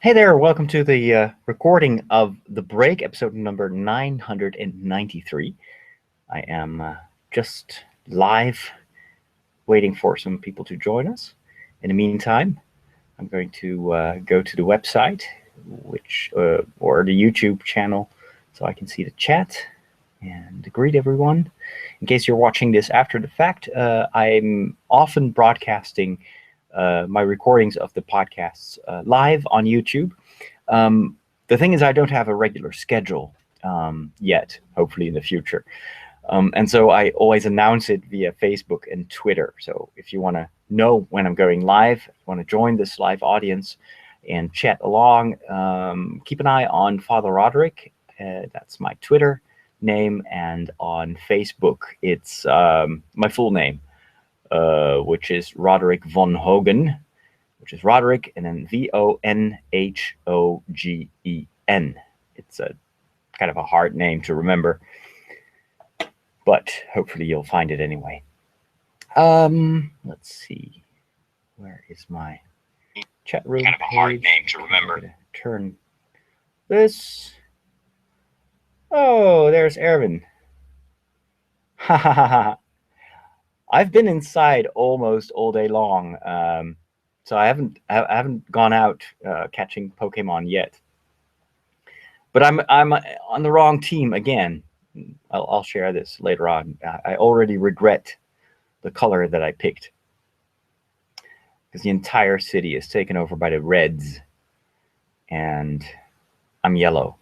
Hey there, welcome to the recording of The Break, episode number 993. I am just live, waiting for some people to join us. In the meantime, I'm going to go to the website, or the YouTube channel, so I can see the chat and greet everyone. In case you're watching this after the fact, I'm often broadcasting my recordings of the podcasts live on YouTube. The thing is, I don't have a regular schedule yet, hopefully in the future. And so I always announce it via Facebook and Twitter. So if you want to know when I'm going live, if you want to join this live audience and chat along, keep an eye on Father Roderick. That's my Twitter name. And on Facebook, it's my full name, which is Roderick von Hogen, which is Roderick, and then Vonhogen. It's a kind of a hard name to remember, but hopefully you'll find it anyway. Let's see. Where is my chat room? Kind of a hard name to remember. Turn this. Oh, there's Erwin. Ha ha ha ha. I've been inside almost all day long. So I haven't gone out catching Pokemon yet. But I'm on the wrong team again. I'll share this later on. I already regret the color that I picked, because the entire city is taken over by the Reds, and I'm yellow.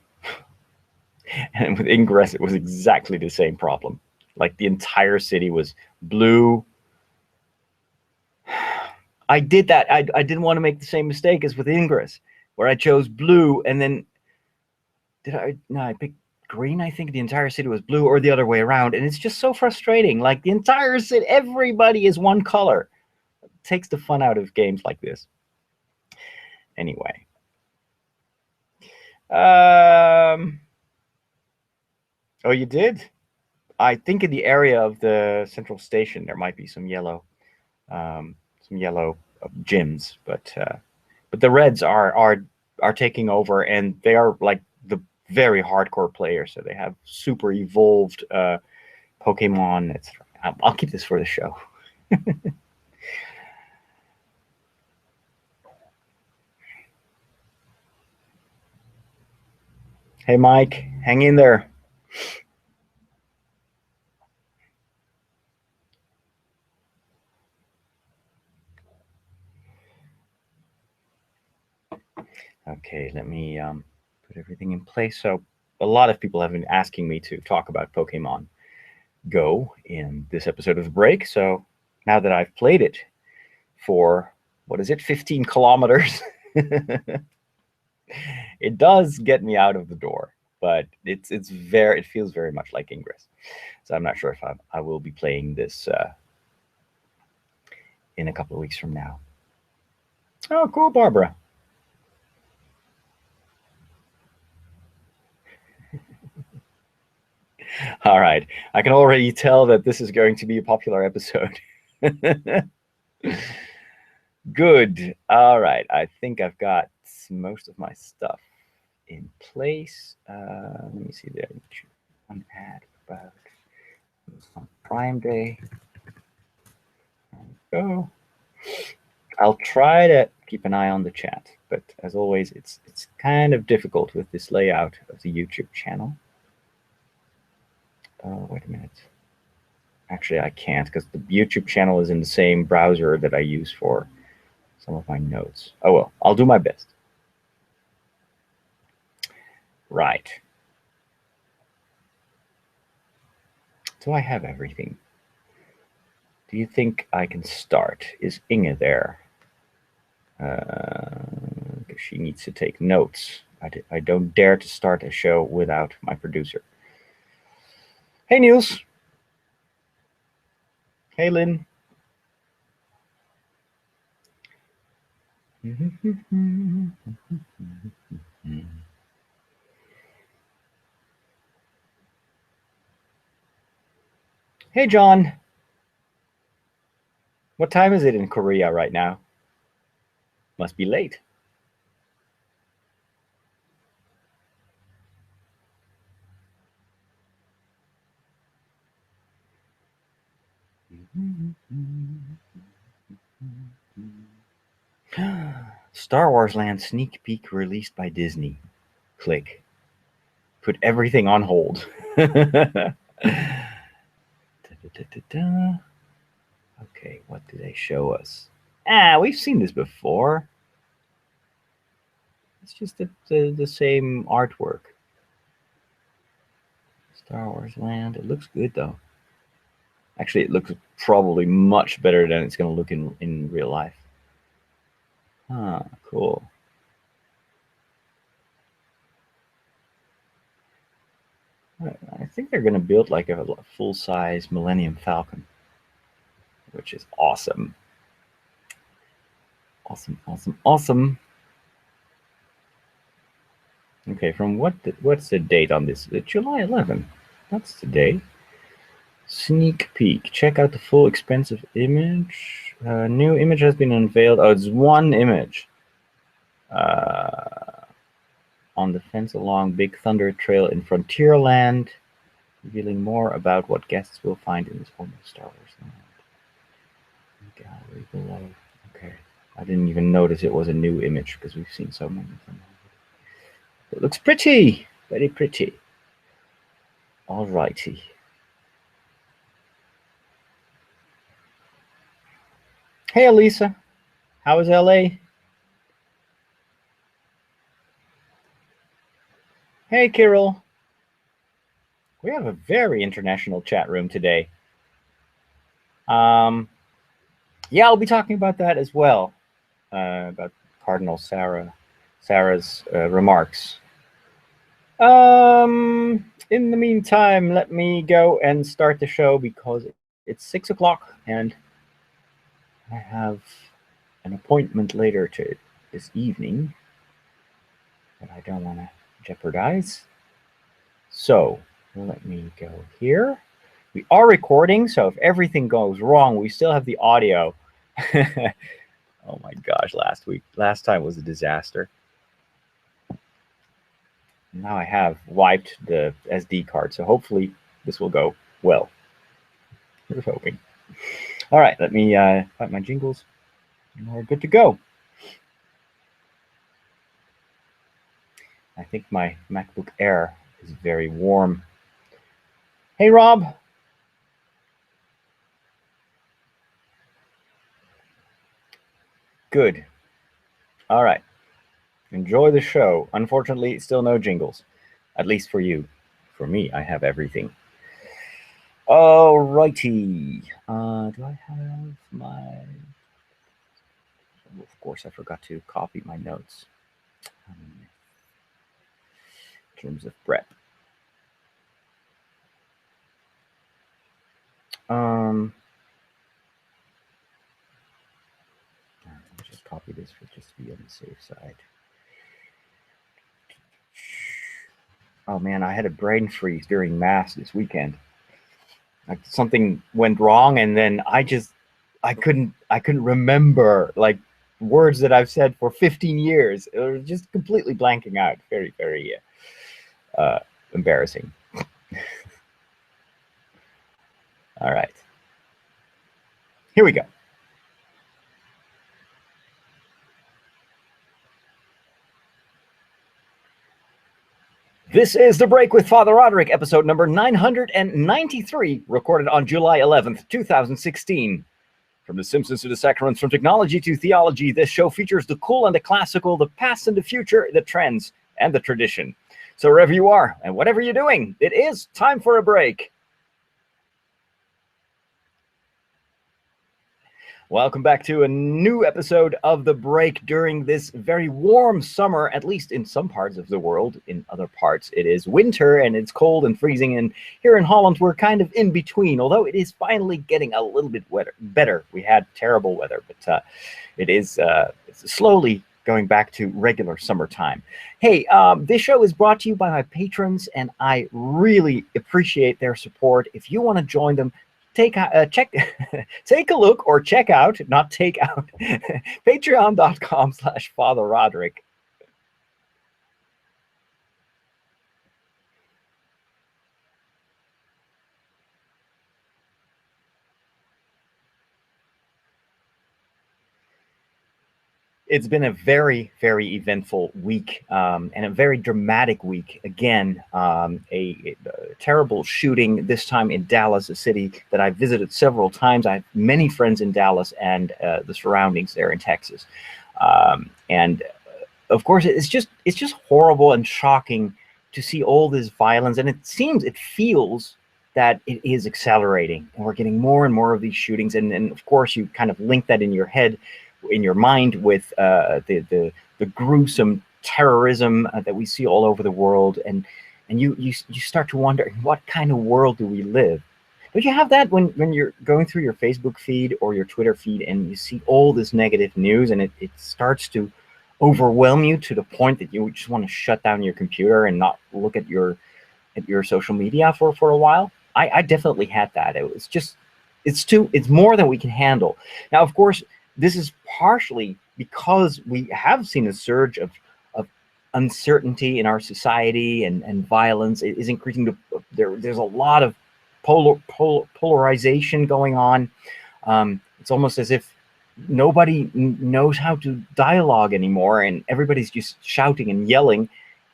And with Ingress, it was exactly the same problem. Like, the entire city was blue. I did that. I didn't want to make the same mistake as with Ingress, where I chose blue, and then I picked green. I think the entire city was blue, or the other way around, and it's just so frustrating. Like, the entire city, everybody is one color. It takes the fun out of games like this. Anyway. Oh, you did? I think in the area of the central station there might be some yellow gyms, but the Reds are taking over, and they are like the very hardcore players. So they have super evolved Pokemon. I'll keep this for the show. Hey, Mike, hang in there. Okay, let me put everything in place. So a lot of people have been asking me to talk about Pokemon Go in this episode of The Break. So now that I've played it for, 15 kilometers, it does get me out of the door, but it feels very much like Ingress. So I'm not sure if I will be playing this in a couple of weeks from now. Oh, cool, Barbara. All right. I can already tell that this is going to be a popular episode. Good. All right. I think I've got most of my stuff in place. Let me see there. One ad about on Prime Day. There we go. I'll try to keep an eye on the chat, but as always, it's kind of difficult with this layout of the YouTube channel. Wait a minute. Actually, I can't, because the YouTube channel is in the same browser that I use for some of my notes. Oh well, I'll do my best. Right. Do I have everything? Do you think I can start? Is Inge there? Because she needs to take notes. I don't dare to start a show without my producer. Hey, Niels. Hey, Lynn. Hey, John. What time is it in Korea right now? Must be late. Star Wars Land sneak peek released by Disney. Click. Put everything on hold. Okay, what do they show us? We've seen this before. It's just the same artwork. Star Wars Land. It looks good though. Actually, it looks probably much better than it's going to look in real life. Huh, cool. I think they're going to build like a full-size Millennium Falcon, which is awesome. Awesome. Okay, from what's the date on this? July 11th. That's the day. Sneak peek. Check out the full expensive image. New image has been unveiled. Oh, it's one image. On the fence along Big Thunder Trail in Frontierland, revealing more about what guests will find in this almost Star Wars land. Gallery below. Okay. I didn't even notice it was a new image because we've seen so many of them. It looks pretty. Very pretty. Alrighty. Hey, Elisa. How is LA? Hey, Kirill. We have a very international chat room today. Yeah, I'll be talking about that as well. About Cardinal Sarah's remarks. In the meantime, let me go and start the show because it's 6 o'clock and I have an appointment later this evening that I don't want to jeopardize. So let me go here. We are recording, so if everything goes wrong, we still have the audio. Oh my gosh, last time was a disaster. Now I have wiped the SD card, so hopefully this will go well. We're hoping. All right, let me find my jingles, and we're good to go. I think my MacBook Air is very warm. Hey, Rob. Good. All right. Enjoy the show. Unfortunately, still no jingles, at least for you. For me, I have everything. All righty. Do I have my... Of course, I forgot to copy my notes in terms of prep. Let me just copy this for just to be on the safe side. Oh man, I had a brain freeze during Mass this weekend. Like something went wrong, and then I couldn't remember like words that I've said for 15 years. It was just completely blanking out. Very, very embarrassing. All right. Here we go. This is The Break with Father Roderick, episode number 993, recorded on July 11th, 2016. From The Simpsons to the Sacraments, from technology to theology, this show features the cool and the classical, the past and the future, the trends and the tradition. So wherever you are and whatever you're doing, it is time for a break. Welcome back to a new episode of The Break during this very warm summer, at least in some parts of the world. In other parts, it is winter and it's cold and freezing. And here in Holland, we're kind of in between, although it is finally getting a little bit better. We had terrible weather, but it is slowly going back to regular summertime. Hey, this show is brought to you by my patrons, and I really appreciate their support. If you want to join them, take a look or check out, not take out, patreon.com/Father Roderick. It's been a very, very eventful week, and a very dramatic week. Again, a terrible shooting, this time in Dallas, a city that I visited several times. I have many friends in Dallas and the surroundings there in Texas. And of course, it's just horrible and shocking to see all this violence, and it feels that it is accelerating, and we're getting more and more of these shootings. And of course, you kind of link that in your head, in your mind, with the gruesome terrorism that we see all over the world, and you start to wonder, in what kind of world do we live? Don't you have that when you're going through your Facebook feed or your Twitter feed and you see all this negative news, and it starts to overwhelm you to the point that you just want to shut down your computer and not look at your social media for a while? I definitely had that. It's more than we can handle. Now, of course, this is partially because we have seen a surge of uncertainty in our society, and violence is increasing. There's a lot of polarization going on. It's almost as if nobody knows how to dialogue anymore, and everybody's just shouting and yelling,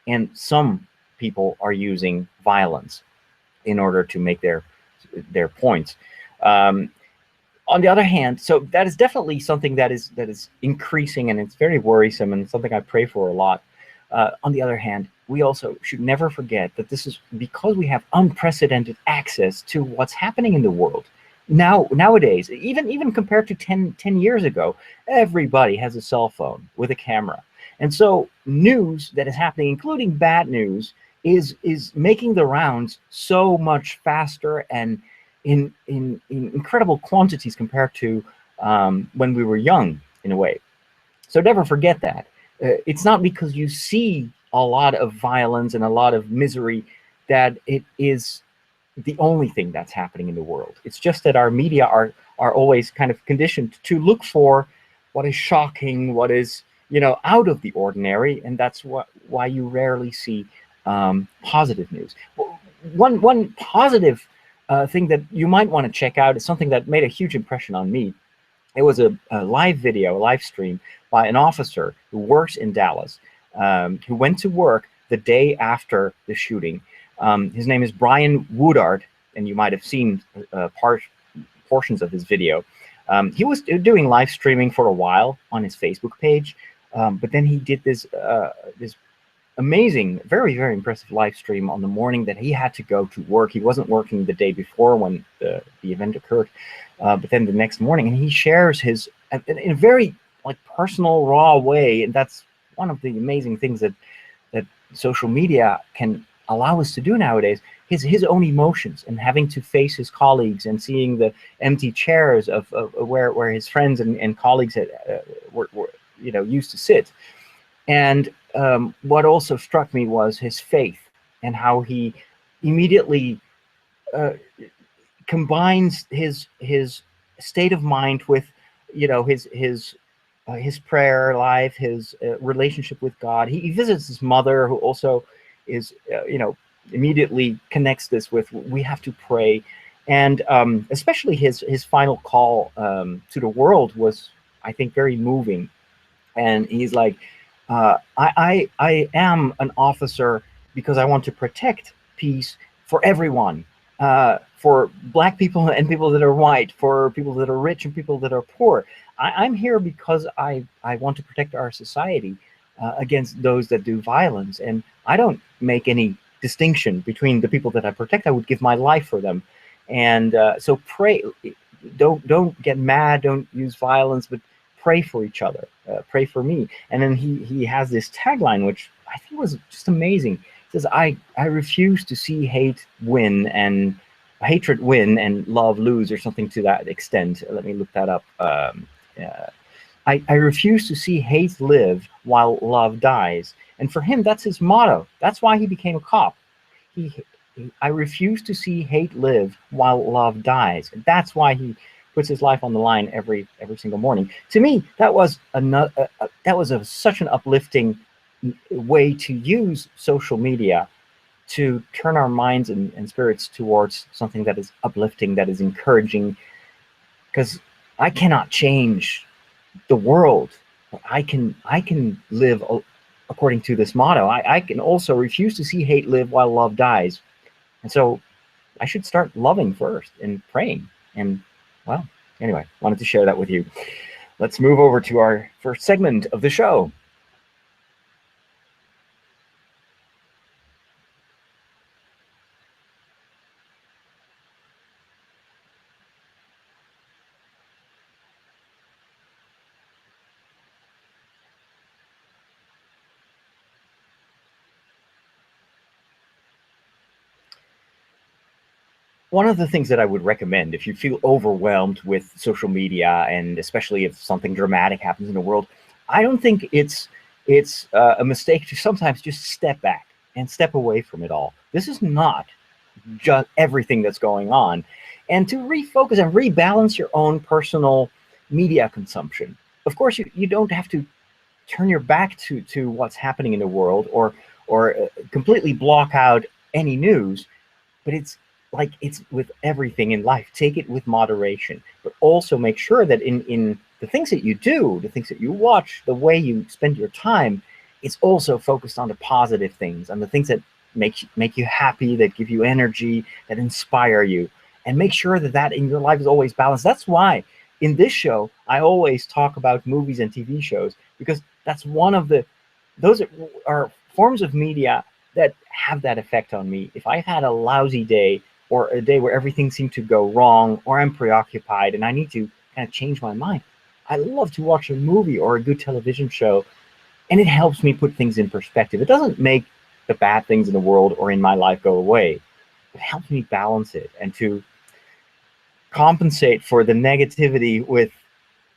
and some people are using violence in order to make their points. On the other hand, so that is definitely something that is increasing, and it's very worrisome, and something I pray for a lot. On the other hand, we also should never forget that this is because we have unprecedented access to what's happening in the world. Nowadays, even compared to 10 years ago, everybody has a cell phone with a camera. And so news that is happening, including bad news, is making the rounds so much faster and in incredible quantities compared to when we were young, in a way. So never forget that. It's not because you see a lot of violence and a lot of misery that it is the only thing that's happening in the world. It's just that our media are always kind of conditioned to look for what is shocking, what is out of the ordinary, and that's why you rarely see positive news. One positive thing that you might want to check out is something that made a huge impression on me. It was a live stream by an officer who works in Dallas, who went to work the day after the shooting. His name is Brian Woodard, and you might have seen portions of his video. He was doing live streaming for a while on his Facebook page, but then he did this amazing, very, very impressive live stream on the morning that he had to go to work. He wasn't working the day before when the event occurred, but then the next morning, and he shares his in a very personal, raw way, and that's one of the amazing things that social media can allow us to do nowadays. His own emotions, and having to face his colleagues, and seeing the empty chairs of where his friends and colleagues were used to sit. And what also struck me was his faith, and how he immediately combines his state of mind with his prayer life, his relationship with God. He visits his mother, who also is immediately connects this with, we have to pray. And especially his final call to the world was, I think, very moving. And he's like, I am an officer because I want to protect peace for everyone, for Black people and people that are white, for people that are rich and people that are poor. I'm here because I want to protect our society against those that do violence, and I don't make any distinction between the people that I protect. I would give my life for them. And so pray, don't get mad, don't use violence, but pray for each other, pray for me. And then he has this tagline, which I think was just amazing. It says, I refuse to see hatred win and love lose, or something to that extent. Let me look that up. I refuse to see hate live while love dies. And for him, that's his motto. That's why he became a cop. I refuse to see hate live while love dies. And that's why he puts his life on the line every single morning. To me, that was such an uplifting way to use social media to turn our minds and spirits towards something that is uplifting, that is encouraging. Because I cannot change the world. I can live according to this motto. I can also refuse to see hate live while love dies. And so I should start loving first and praying. And well, anyway, wanted to share that with you. Let's move over to our first segment of the show. One of the things that I would recommend if you feel overwhelmed with social media, and especially if something dramatic happens in the world, I don't think it's a mistake to sometimes just step back and step away from it all. This is not just everything that's going on, and to refocus and rebalance your own personal media consumption. Of course, you don't have to turn your back to what's happening in the world, or completely block out any news, but it's like it's with everything in life. Take it with moderation, but also make sure that in the things that you do, the things that you watch, the way you spend your time, it's also focused on the positive things, on the things that make you happy, that give you energy, that inspire you, and make sure that that in your life is always balanced. That's why in this show I always talk about movies and TV shows, because that's one of the those are forms of media that have that effect on me. If I've had a lousy day, or a day where everything seemed to go wrong, or I'm preoccupied and I need to kind of change my mind, I love to watch a movie or a good television show, and it helps me put things in perspective. It doesn't make the bad things in the world or in my life go away. It helps me balance it and to compensate for the negativity with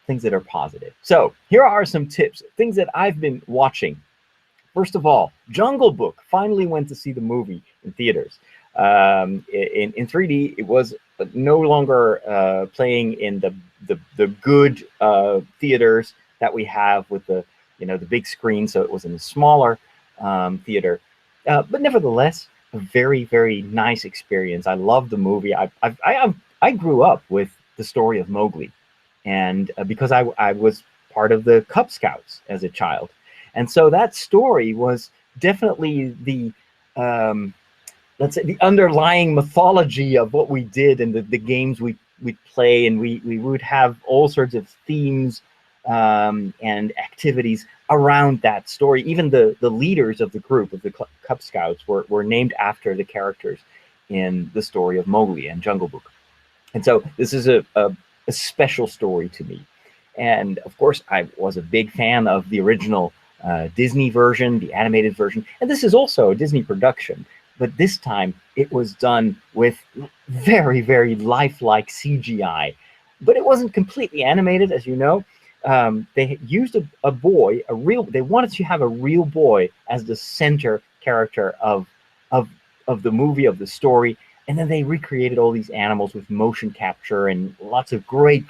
things that are positive. So here are some tips, things that I've been watching. First of all, Jungle Book finally went to see the movie in theaters. In 3D, it was no longer playing in the good theaters that we have with the big screen, so it was in a smaller theater. But nevertheless, a very nice experience. I love the movie. I grew up with the story of Mowgli, and because I was part of the Cub Scouts as a child, and so that story was definitely the let's say the underlying mythology of what we did, and the games we'd play, and we would have all sorts of themes and activities around that story. Even the leaders of the group of the Cub Scouts were named after the characters in the story of Mowgli and Jungle Book. And so this is a special story to me. And of course, I was a big fan of the original Disney version, the animated version. And this is also a Disney production, but this time it was done with very lifelike CGI. But it wasn't completely animated, as you know. They used a boy, they wanted to have a real boy as the center character of of the movie, of the story. And then they recreated all these animals with motion capture and lots of great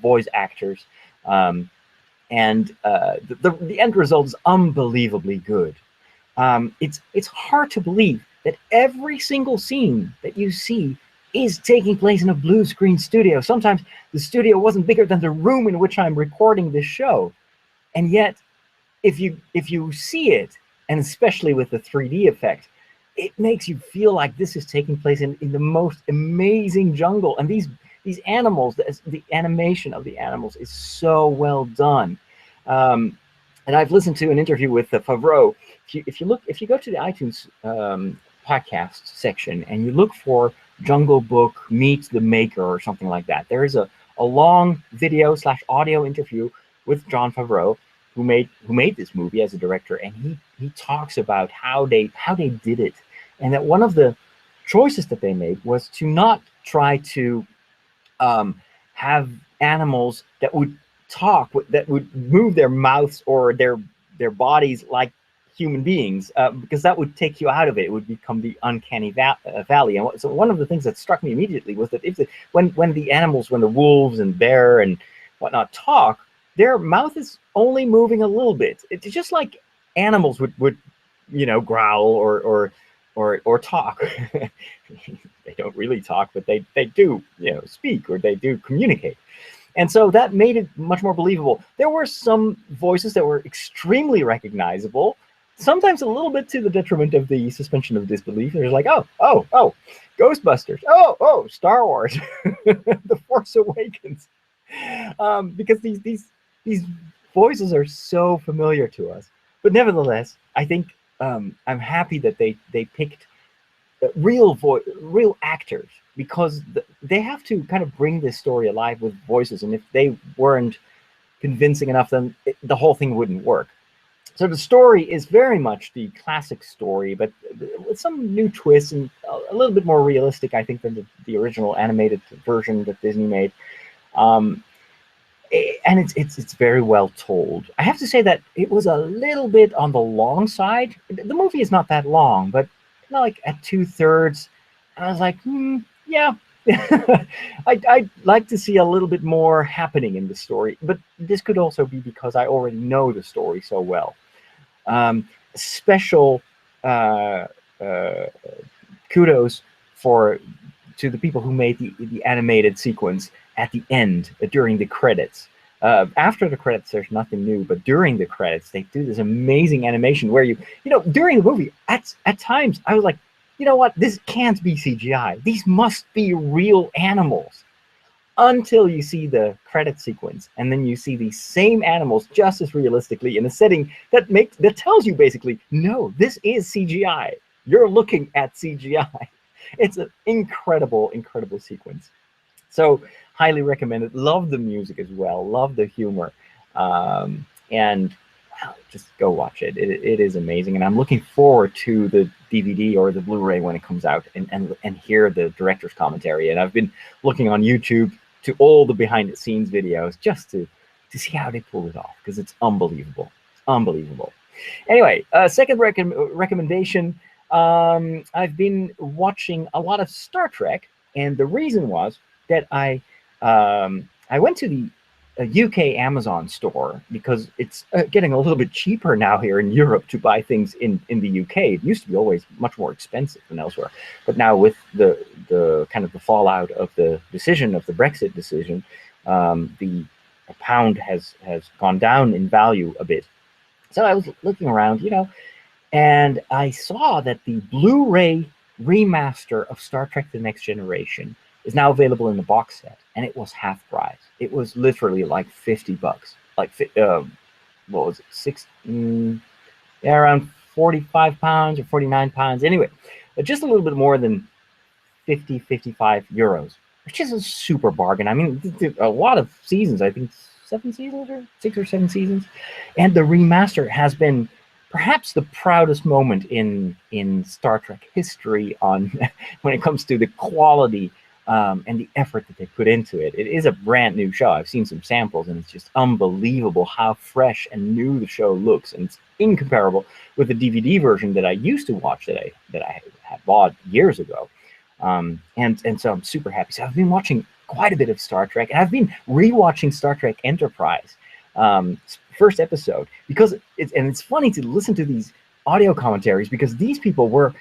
voice actors. And the end result is unbelievably good. It's hard to believe that every single scene that you see is taking place in a blue screen studio. Sometimes the studio wasn't bigger than the room in which I'm recording this show, and yet if you see it, and especially with the 3D effect, it makes you feel like this is taking place in the most amazing jungle. And these animals, the animation of the animals is so well done. And I've listened to an interview with Favreau. If you go to the iTunes podcast section and you look for Jungle Book meets the Maker or something like that, there is a long video / audio interview with Jon Favreau, who made this movie as a director, and he talks about how they did it, and that one of the choices that they made was to not try to have animals that would talk, that would move their mouths or their bodies like human beings, because that would take you out of it. It would become the uncanny valley. And so one of the things that struck me immediately was that when the animals, when the wolves and bear and whatnot talk, their mouth is only moving a little bit. It's just like animals would growl or talk. They don't really talk, but they do speak, or they do communicate. And so that made it much more believable. There were some voices that were extremely recognizable, sometimes a little bit to the detriment of the suspension of disbelief. There's like, oh, Ghostbusters, oh, Star Wars, The Force Awakens, because these voices are so familiar to us. But nevertheless, I think I'm happy that they picked real actors, because they have to kind of bring this story alive with voices, and if they weren't convincing enough, then the whole thing wouldn't work. So the story is very much the classic story, but with some new twists and a little bit more realistic, I think, than the original animated version that Disney made. And it's very well told. I have to say that it was a little bit on the long side. The movie is not that long, but like at 2/3, I was like, yeah. I'd like to see a little bit more happening in the story, but this could also be because I already know the story so well. Special kudos to the people who made the animated sequence at the end, during the credits. After the credits, there's nothing new, but during the credits, they do this amazing animation where during the movie, at times, I was like, you know what, this can't be CGI. These must be real animals. Until you see the credit sequence, and then you see these same animals just as realistically in a setting that tells you basically, no, this is CGI. You're looking at CGI. It's an incredible sequence. So highly recommend it. Love the music as well. Love the humor, and well, just go watch it. It is amazing, and I'm looking forward to the DVD or the Blu-ray when it comes out, and hear the director's commentary. And I've been looking on YouTube to all the behind-the-scenes videos just to see how they pull it off, because it's unbelievable. It's unbelievable. Anyway, second recommendation. I've been watching a lot of Star Trek, and the reason was that I went to the UK Amazon store, because it's getting a little bit cheaper now here in Europe to buy things in the UK. It used to be always much more expensive than elsewhere, but now with the kind of the fallout of the decision of the Brexit decision, the pound has gone down in value a bit. So I was looking around, and I saw that the Blu-ray remaster of Star Trek: The Next Generation is now available in the box set, and it was half price. It was literally like $50, like what was it, around £45 or £49. Anyway, just a little bit more than 55 euros, which is a super bargain. I mean, a lot of seasons, I think 7 seasons or 6 or 7 seasons, and the remaster has been perhaps the proudest moment in Star Trek history on when it comes to the quality and the effort that they put into it. It is a brand new show. I've seen some samples, and it's just unbelievable how fresh and new the show looks, and it's incomparable with the DVD version that I used to watch, that I had bought years ago. And so I'm super happy. So I've been watching quite a bit of Star Trek, and I've been rewatching Star Trek Enterprise, first episode, because it's funny to listen to these audio commentaries, because these people were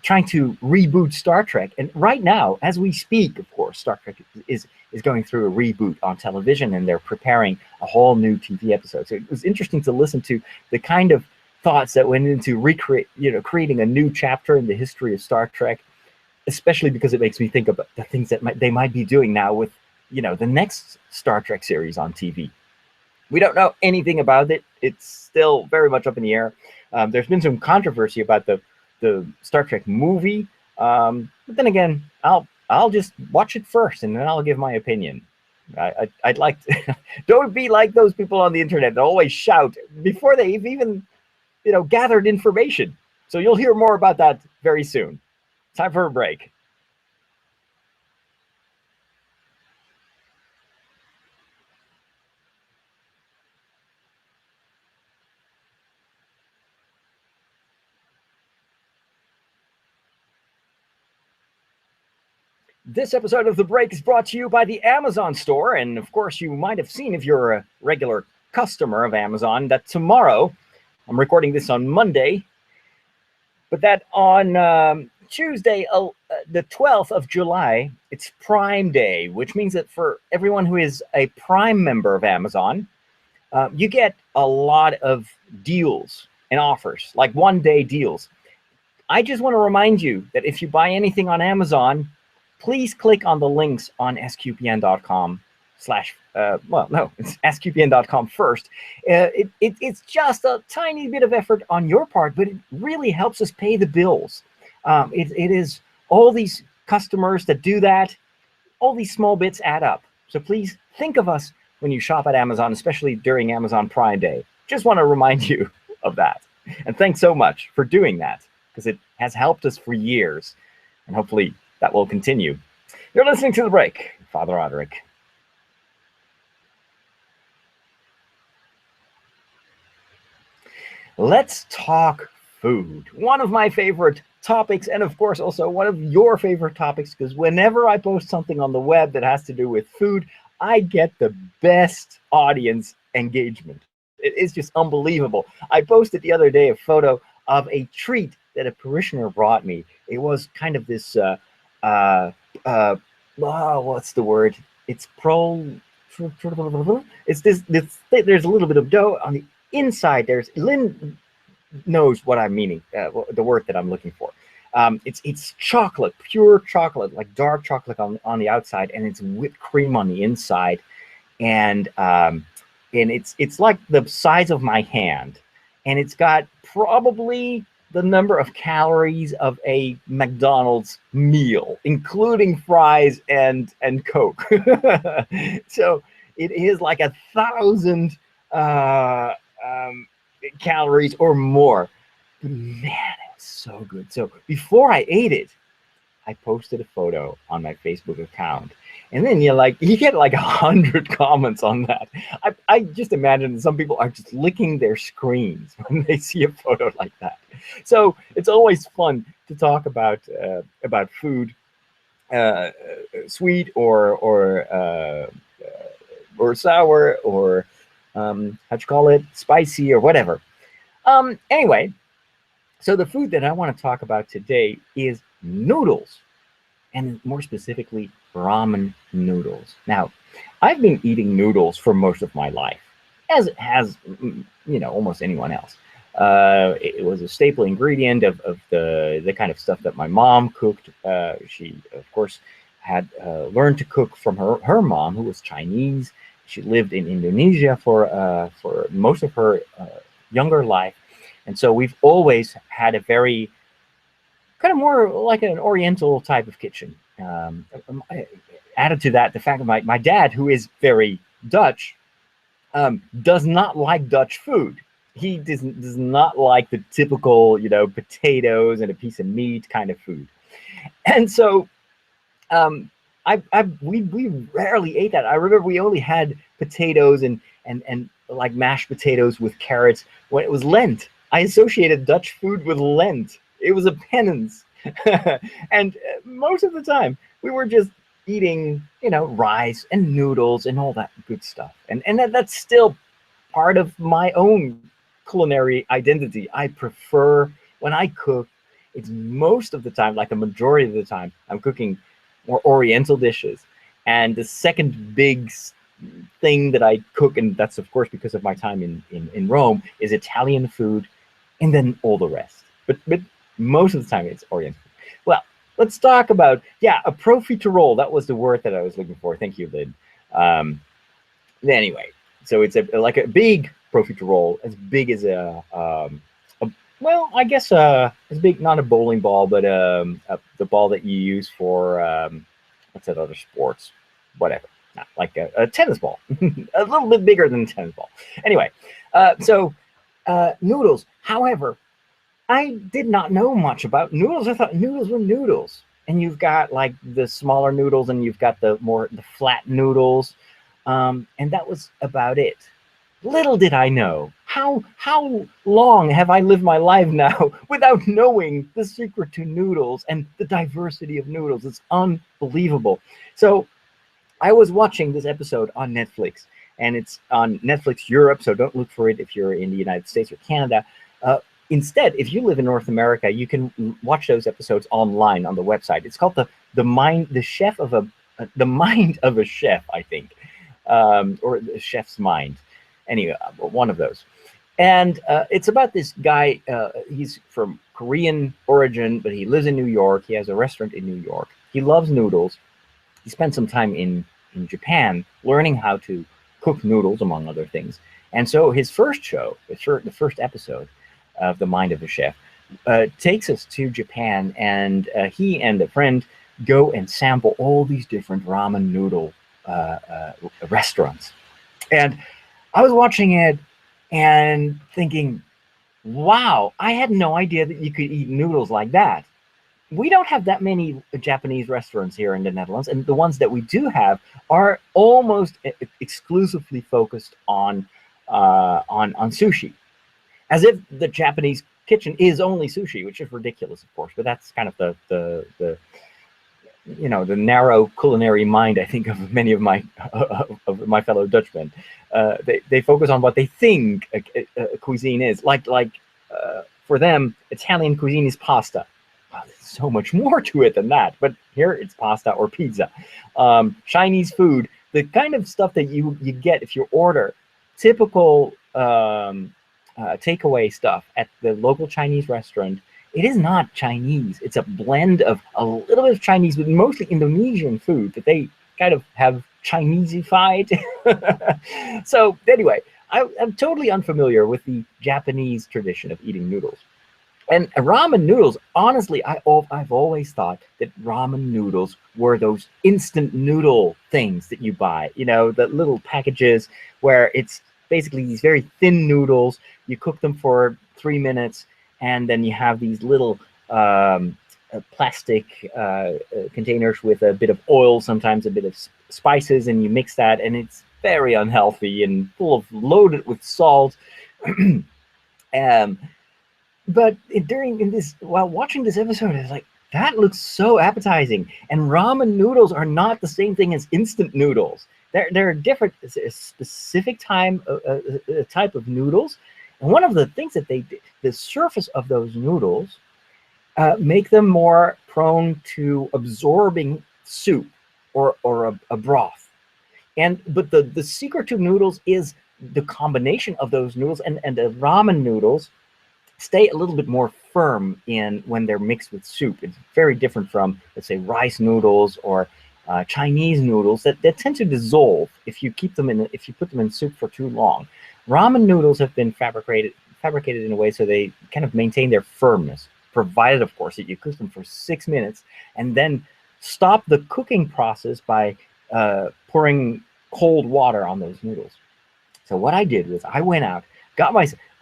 trying to reboot Star Trek, and right now, as we speak, of course, Star Trek is going through a reboot on television, and they're preparing a whole new TV episode. So it was interesting to listen to the kind of thoughts that went into creating a new chapter in the history of Star Trek, especially because it makes me think about the things that they might be doing now with the next Star Trek series on TV. We don't know anything about it. It's still very much up in the air. There's been some controversy about the Star Trek movie, but then again, I'll just watch it first, and then I'll give my opinion. I'd like to don't be like those people on the internet that always shout before they've even gathered information. So you'll hear more about that very soon. Time for a break. This episode of The Break is brought to you by the Amazon store. And of course, you might have seen, if you're a regular customer of Amazon, that tomorrow, I'm recording this on Monday, but that on Tuesday, the 12th of July, it's Prime Day, which means that for everyone who is a Prime member of Amazon, you get a lot of deals and offers, like one-day deals. I just want to remind you that if you buy anything on Amazon, please click on the links on sqpn.com slash, well, no, it's sqpn.com first. It's just a tiny bit of effort on your part, but it really helps us pay the bills. It is all these customers that do that, all these small bits add up. So please think of us when you shop at Amazon, especially during Amazon Prime Day. Just want to remind you of that. And thanks so much for doing that, because it has helped us for years, and hopefully that will continue. You're listening to The Break, Father Roderick. Let's talk food. One of my favorite topics, and of course also one of your favorite topics, because whenever I post something on the web that has to do with food, I get the best audience engagement. It is just unbelievable. I posted the other day a photo of a treat that a parishioner brought me. It was kind of this, what's the word? It's it's this, there's a little bit of dough on the inside. There's, Lynn knows what I'm meaning, the word that I'm looking for. It's chocolate, pure chocolate, like dark chocolate on the outside, and it's whipped cream on the inside, and it's like the size of my hand, and it's got probably the number of calories of a McDonald's meal, including fries and Coke. So it is like 1,000 calories or more. But man, it was so good. So before I ate it, I posted a photo on my Facebook account, and then you get like 100 comments on that. I just imagine that some people are just licking their screens when they see a photo like that. So it's always fun to talk about food, sweet or sour, or how'd you call it, spicy or whatever. Anyway, so the food that I want to talk about today is noodles, and more specifically ramen noodles. Now, I've been eating noodles for most of my life, as has almost anyone else. It was a staple ingredient of the kind of stuff that my mom cooked. She, of course, had learned to cook from her mom, who was Chinese. She lived in Indonesia for most of her younger life, and so we've always had a very kind of more like an Oriental type of kitchen. Added to that, the fact that my dad, who is very Dutch, does not like Dutch food. He does not like the typical, potatoes and a piece of meat kind of food. And so we rarely ate that. I remember we only had potatoes and like mashed potatoes with carrots when it was Lent. I associated Dutch food with Lent. It was a penance. And most of the time we were just eating, rice and noodles and all that good stuff. And that's still part of my own culinary identity. I prefer, when I cook, it's most of the time, like a majority of the time, I'm cooking more Oriental dishes. And the second big thing that I cook, and that's of course because of my time in Rome, is Italian food, and then all the rest. But most of the time it's Oriental. Well, let's talk about, a profiterole. That was the word that I was looking for. Thank you, Lynn. Anyway, so it's like a big profiterole, as big as I guess as big, not a bowling ball, but the ball that you use for what's that other sports, whatever, not like a tennis ball, a little bit bigger than a tennis ball. Anyway, so noodles. However, I did not know much about noodles. I thought noodles were noodles, and you've got like the smaller noodles, and you've got the flat noodles, and that was about it. Little did I know how long have I lived my life now without knowing the secret to noodles and the diversity of noodles. It's unbelievable. So I was watching this episode on Netflix, and it's on Netflix Europe, so don't look for it if you're in the United States or Canada. instead, if you live in North America, you can watch those episodes online on the website. It's called the mind of a chef, I think, or the chef's mind. Anyway, one of those. And it's about this guy. He's from Korean origin, but he lives in New York. He has a restaurant in New York. He loves noodles. He spent some time in Japan learning how to cook noodles, among other things. And so his first show, the first episode of The Mind of a Chef, takes us to Japan, and he and a friend go and sample all these different ramen noodle restaurants. And I was watching it and thinking, wow, I had no idea that you could eat noodles like that. We don't have that many Japanese restaurants here in the Netherlands, and the ones that we do have are almost exclusively focused on sushi, as if the Japanese kitchen is only sushi, which is ridiculous, of course. But that's kind of the the narrow culinary mind, I think, of many of my fellow Dutchmen. They focus on what they think a cuisine is. Like for them, Italian cuisine is pasta. Well, there's so much more to it than that. But here it's pasta or pizza. Chinese food, the kind of stuff that you get if you order typical takeaway stuff at the local Chinese restaurant, it is not Chinese. It's a blend of a little bit of Chinese, but mostly Indonesian food that they kind of have Chineseified. So anyway, I'm totally unfamiliar with the Japanese tradition of eating noodles. And ramen noodles, honestly, I've always thought that ramen noodles were those instant noodle things that you buy, the little packages where it's basically these very thin noodles. You cook them for 3 minutes, and then you have these little plastic containers with a bit of oil, sometimes a bit of spices, and you mix that, and it's very unhealthy and loaded with salt. But while watching this episode, I was like, that looks so appetizing. And ramen noodles are not the same thing as instant noodles. They're different, a specific type of noodles. And one of the things that the surface of those noodles make them more prone to absorbing soup or a broth. But the secret to noodles is the combination of those noodles, and the ramen noodles stay a little bit more firm when they're mixed with soup. It's very different from, let's say, rice noodles or Chinese noodles that tend to dissolve if you put them in soup for too long. Ramen noodles have been fabricated in a way so they kind of maintain their firmness, provided, of course, that you cook them for 6 minutes and then stop the cooking process by pouring cold water on those noodles. So what I did was I went out,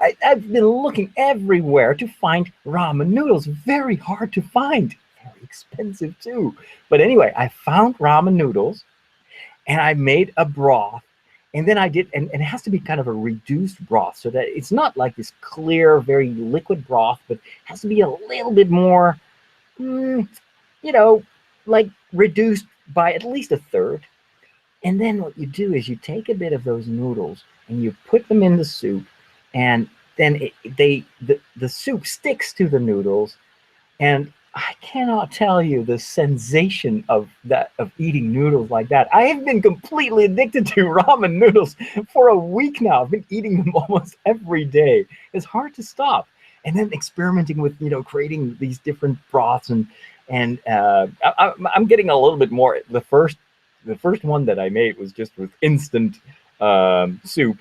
I've been looking everywhere to find ramen noodles. Very hard to find. Very expensive too. But anyway, I found ramen noodles and I made a broth. And then I did, and it has to be kind of a reduced broth so that it's not like this clear, very liquid broth, but it has to be a little bit more, like reduced by at least a third. And then what you do is you take a bit of those noodles and you put them in the soup, and then the soup sticks to the noodles. And I cannot tell you the sensation of eating noodles like that. I have been completely addicted to ramen noodles for a week now. I've been eating them almost every day. It's hard to stop. And then experimenting with creating these different broths, and I'm getting a little bit more. The first one that I made was just with instant soup.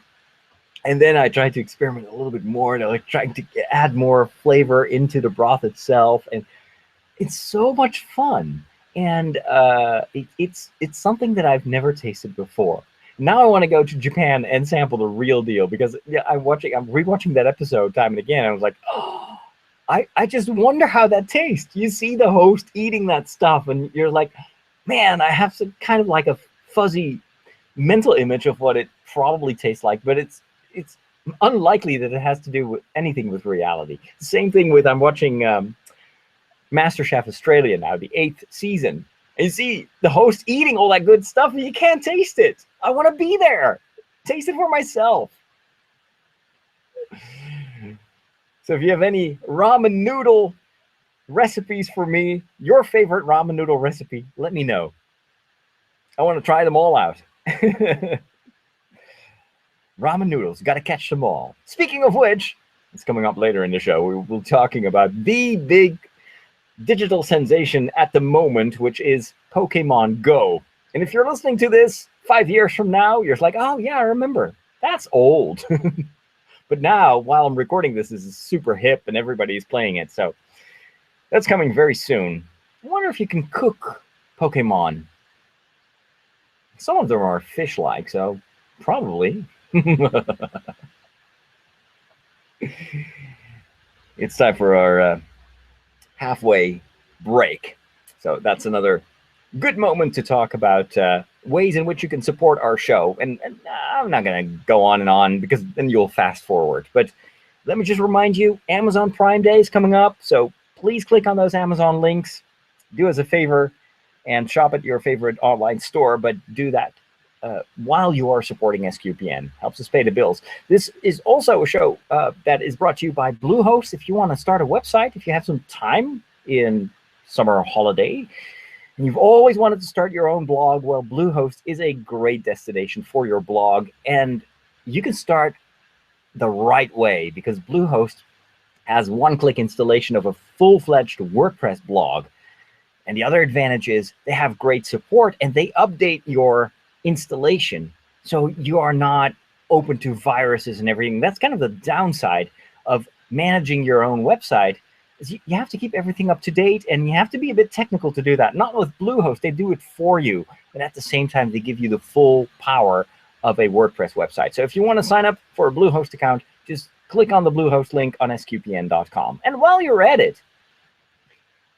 And then I tried to experiment a little bit more, and trying to add more flavor into the broth itself. And it's so much fun. And it's something that I've never tasted before. Now I want to go to Japan and sample the real deal, because I'm rewatching that episode time and again. And I was like, oh, I just wonder how that tastes. You see the host eating that stuff, and you're like, man, I have some kind of like a fuzzy mental image of what it probably tastes like, but it's unlikely that it has to do with anything with reality. Same thing with, I'm watching MasterChef Australia now, the 8th season. And you see the host eating all that good stuff, and you can't taste it. I want to be there, taste it for myself. So if you have any ramen noodle recipes for me, your favorite ramen noodle recipe, let me know. I want to try them all out. Ramen noodles, got to catch them all. Speaking of which, it's coming up later in the show. We'll be talking about the big digital sensation at the moment, which is Pokemon Go. And if you're listening to this 5 years from now, you're like, oh yeah, I remember. That's old. But now, while I'm recording this is super hip and everybody's playing it. So that's coming very soon. I wonder if you can cook Pokemon. Some of them are fish-like, so probably. It's time for our halfway break. So that's another good moment to talk about ways in which you can support our show. And I'm not going to go on because then you'll fast forward. But let me just remind you, Amazon Prime Day is coming up. So please click on those Amazon links. Do us a favor and shop at your favorite online store, but do that while you are supporting SQPN. Helps us pay the bills. This is also a show that is brought to you by Bluehost. If you want to start a website, if you have some time in summer holiday, and you've always wanted to start your own blog, well, Bluehost is a great destination for your blog, and you can start the right way because Bluehost has one-click installation of a full-fledged WordPress blog. And the other advantage is they have great support and they update your installation so you are not open to viruses and everything. That's kind of the downside of managing your own website. Is you have to keep everything up to date and you have to be a bit technical to do that. Not with Bluehost, they do it for you, but at the same time they give you the full power of a WordPress website. So if you want to sign up for a Bluehost account, just click on the Bluehost link on sqpn.com. And while you're at it,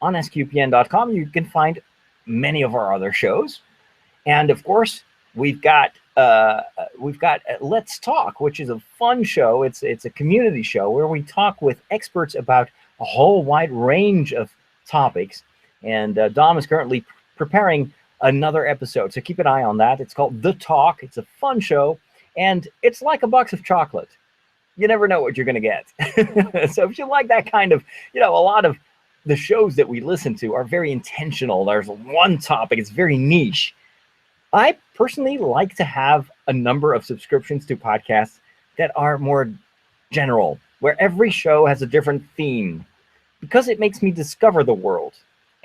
on sqpn.com, you can find many of our other shows. And of course, we've got Let's Talk, which is a fun show. It's a community show where we talk with experts about a whole wide range of topics. And Dom is currently preparing another episode, so keep an eye on that. It's called The Talk. It's a fun show, and it's like a box of chocolate. You never know what you're going to get. So if you like that kind of, a lot of the shows that we listen to are very intentional. There's one topic, it's very niche. I personally like to have a number of subscriptions to podcasts that are more general, where every show has a different theme, because it makes me discover the world.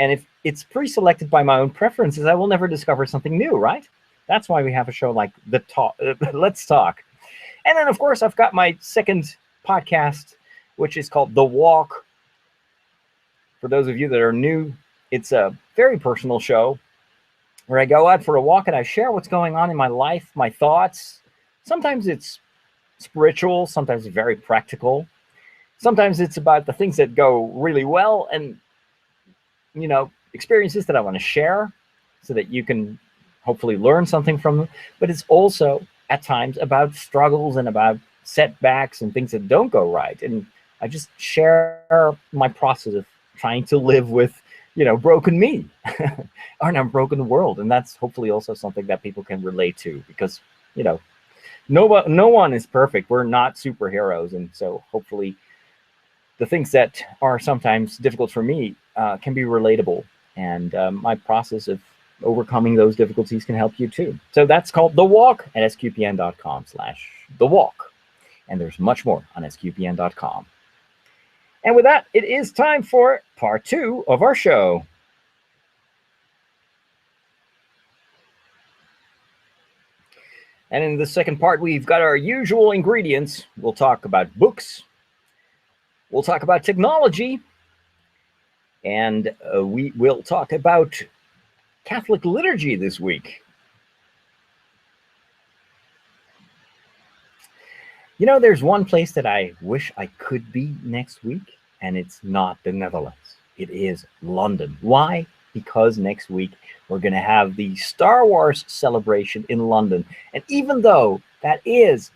And if it's pre-selected by my own preferences, I will never discover something new, right? That's why we have a show like Let's Talk. And then, of course, I've got my second podcast, which is called The Walk. For those of you that are new, it's a very personal show where I go out for a walk and I share what's going on in my life, my thoughts. Sometimes it's spiritual, sometimes it's very practical. Sometimes it's about the things that go really well and, experiences that I want to share so that you can hopefully learn something from them. But it's also at times about struggles and about setbacks and things that don't go right. And I just share my process of trying to live with, broken me or a broken world. And that's hopefully also something that people can relate to because, no one is perfect. We're not superheroes. And so hopefully the things that are sometimes difficult for me can be relatable. And my process of overcoming those difficulties can help you too. So that's called The Walk at sqpn.com/The Walk. And there's much more on sqpn.com. And with that, it is time for part 2 of our show. And in the second part, we've got our usual ingredients. We'll talk about books. We'll talk about technology. And we will talk about Catholic liturgy this week. There's one place that I wish I could be next week, and it's not the Netherlands. It is London. Why? Because next week we're going to have the Star Wars celebration in London. And even though that is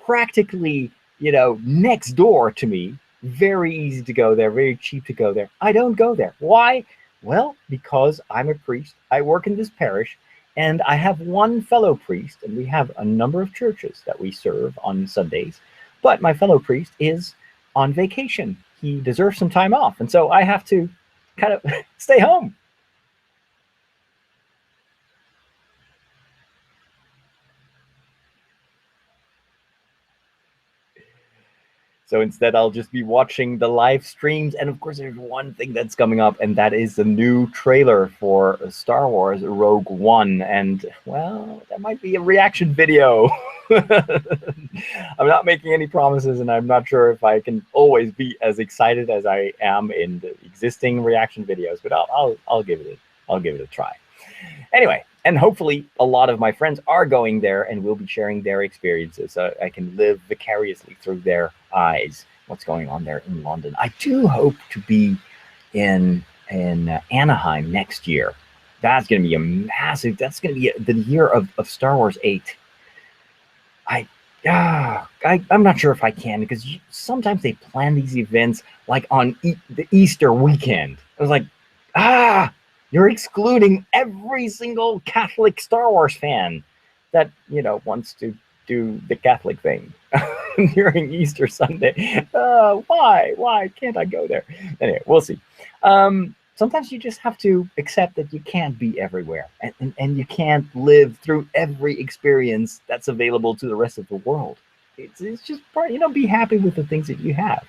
practically, next door to me, very easy to go there, very cheap to go there, I don't go there. Why? Well, because I'm a priest. I work in this parish. And I have one fellow priest, and we have a number of churches that we serve on Sundays. But my fellow priest is on vacation. He deserves some time off, and so I have to kind of stay home. So instead, I'll just be watching the live streams. And of course, there's one thing that's coming up, and that is the new trailer for Star Wars Rogue One. And, well, that might be a reaction video. I'm not making any promises, and I'm not sure if I can always be as excited as I am in the existing reaction videos, but I'll give it a try. Anyway, and hopefully a lot of my friends are going there and will be sharing their experiences. So I can live vicariously through their eyes what's going on there in London. I do hope to be in Anaheim next year. That's going to be a massive. That's going to be the year of Star Wars 8. I'm not sure if I can, because sometimes they plan these events like on the Easter weekend. I was like, you're excluding every single Catholic Star Wars fan that, wants to do the Catholic thing during Easter Sunday. Why can't I go there? Anyway, we'll see. Sometimes you just have to accept that you can't be everywhere, and you can't live through every experience that's available to the rest of the world. It's just part, be happy with the things that you have.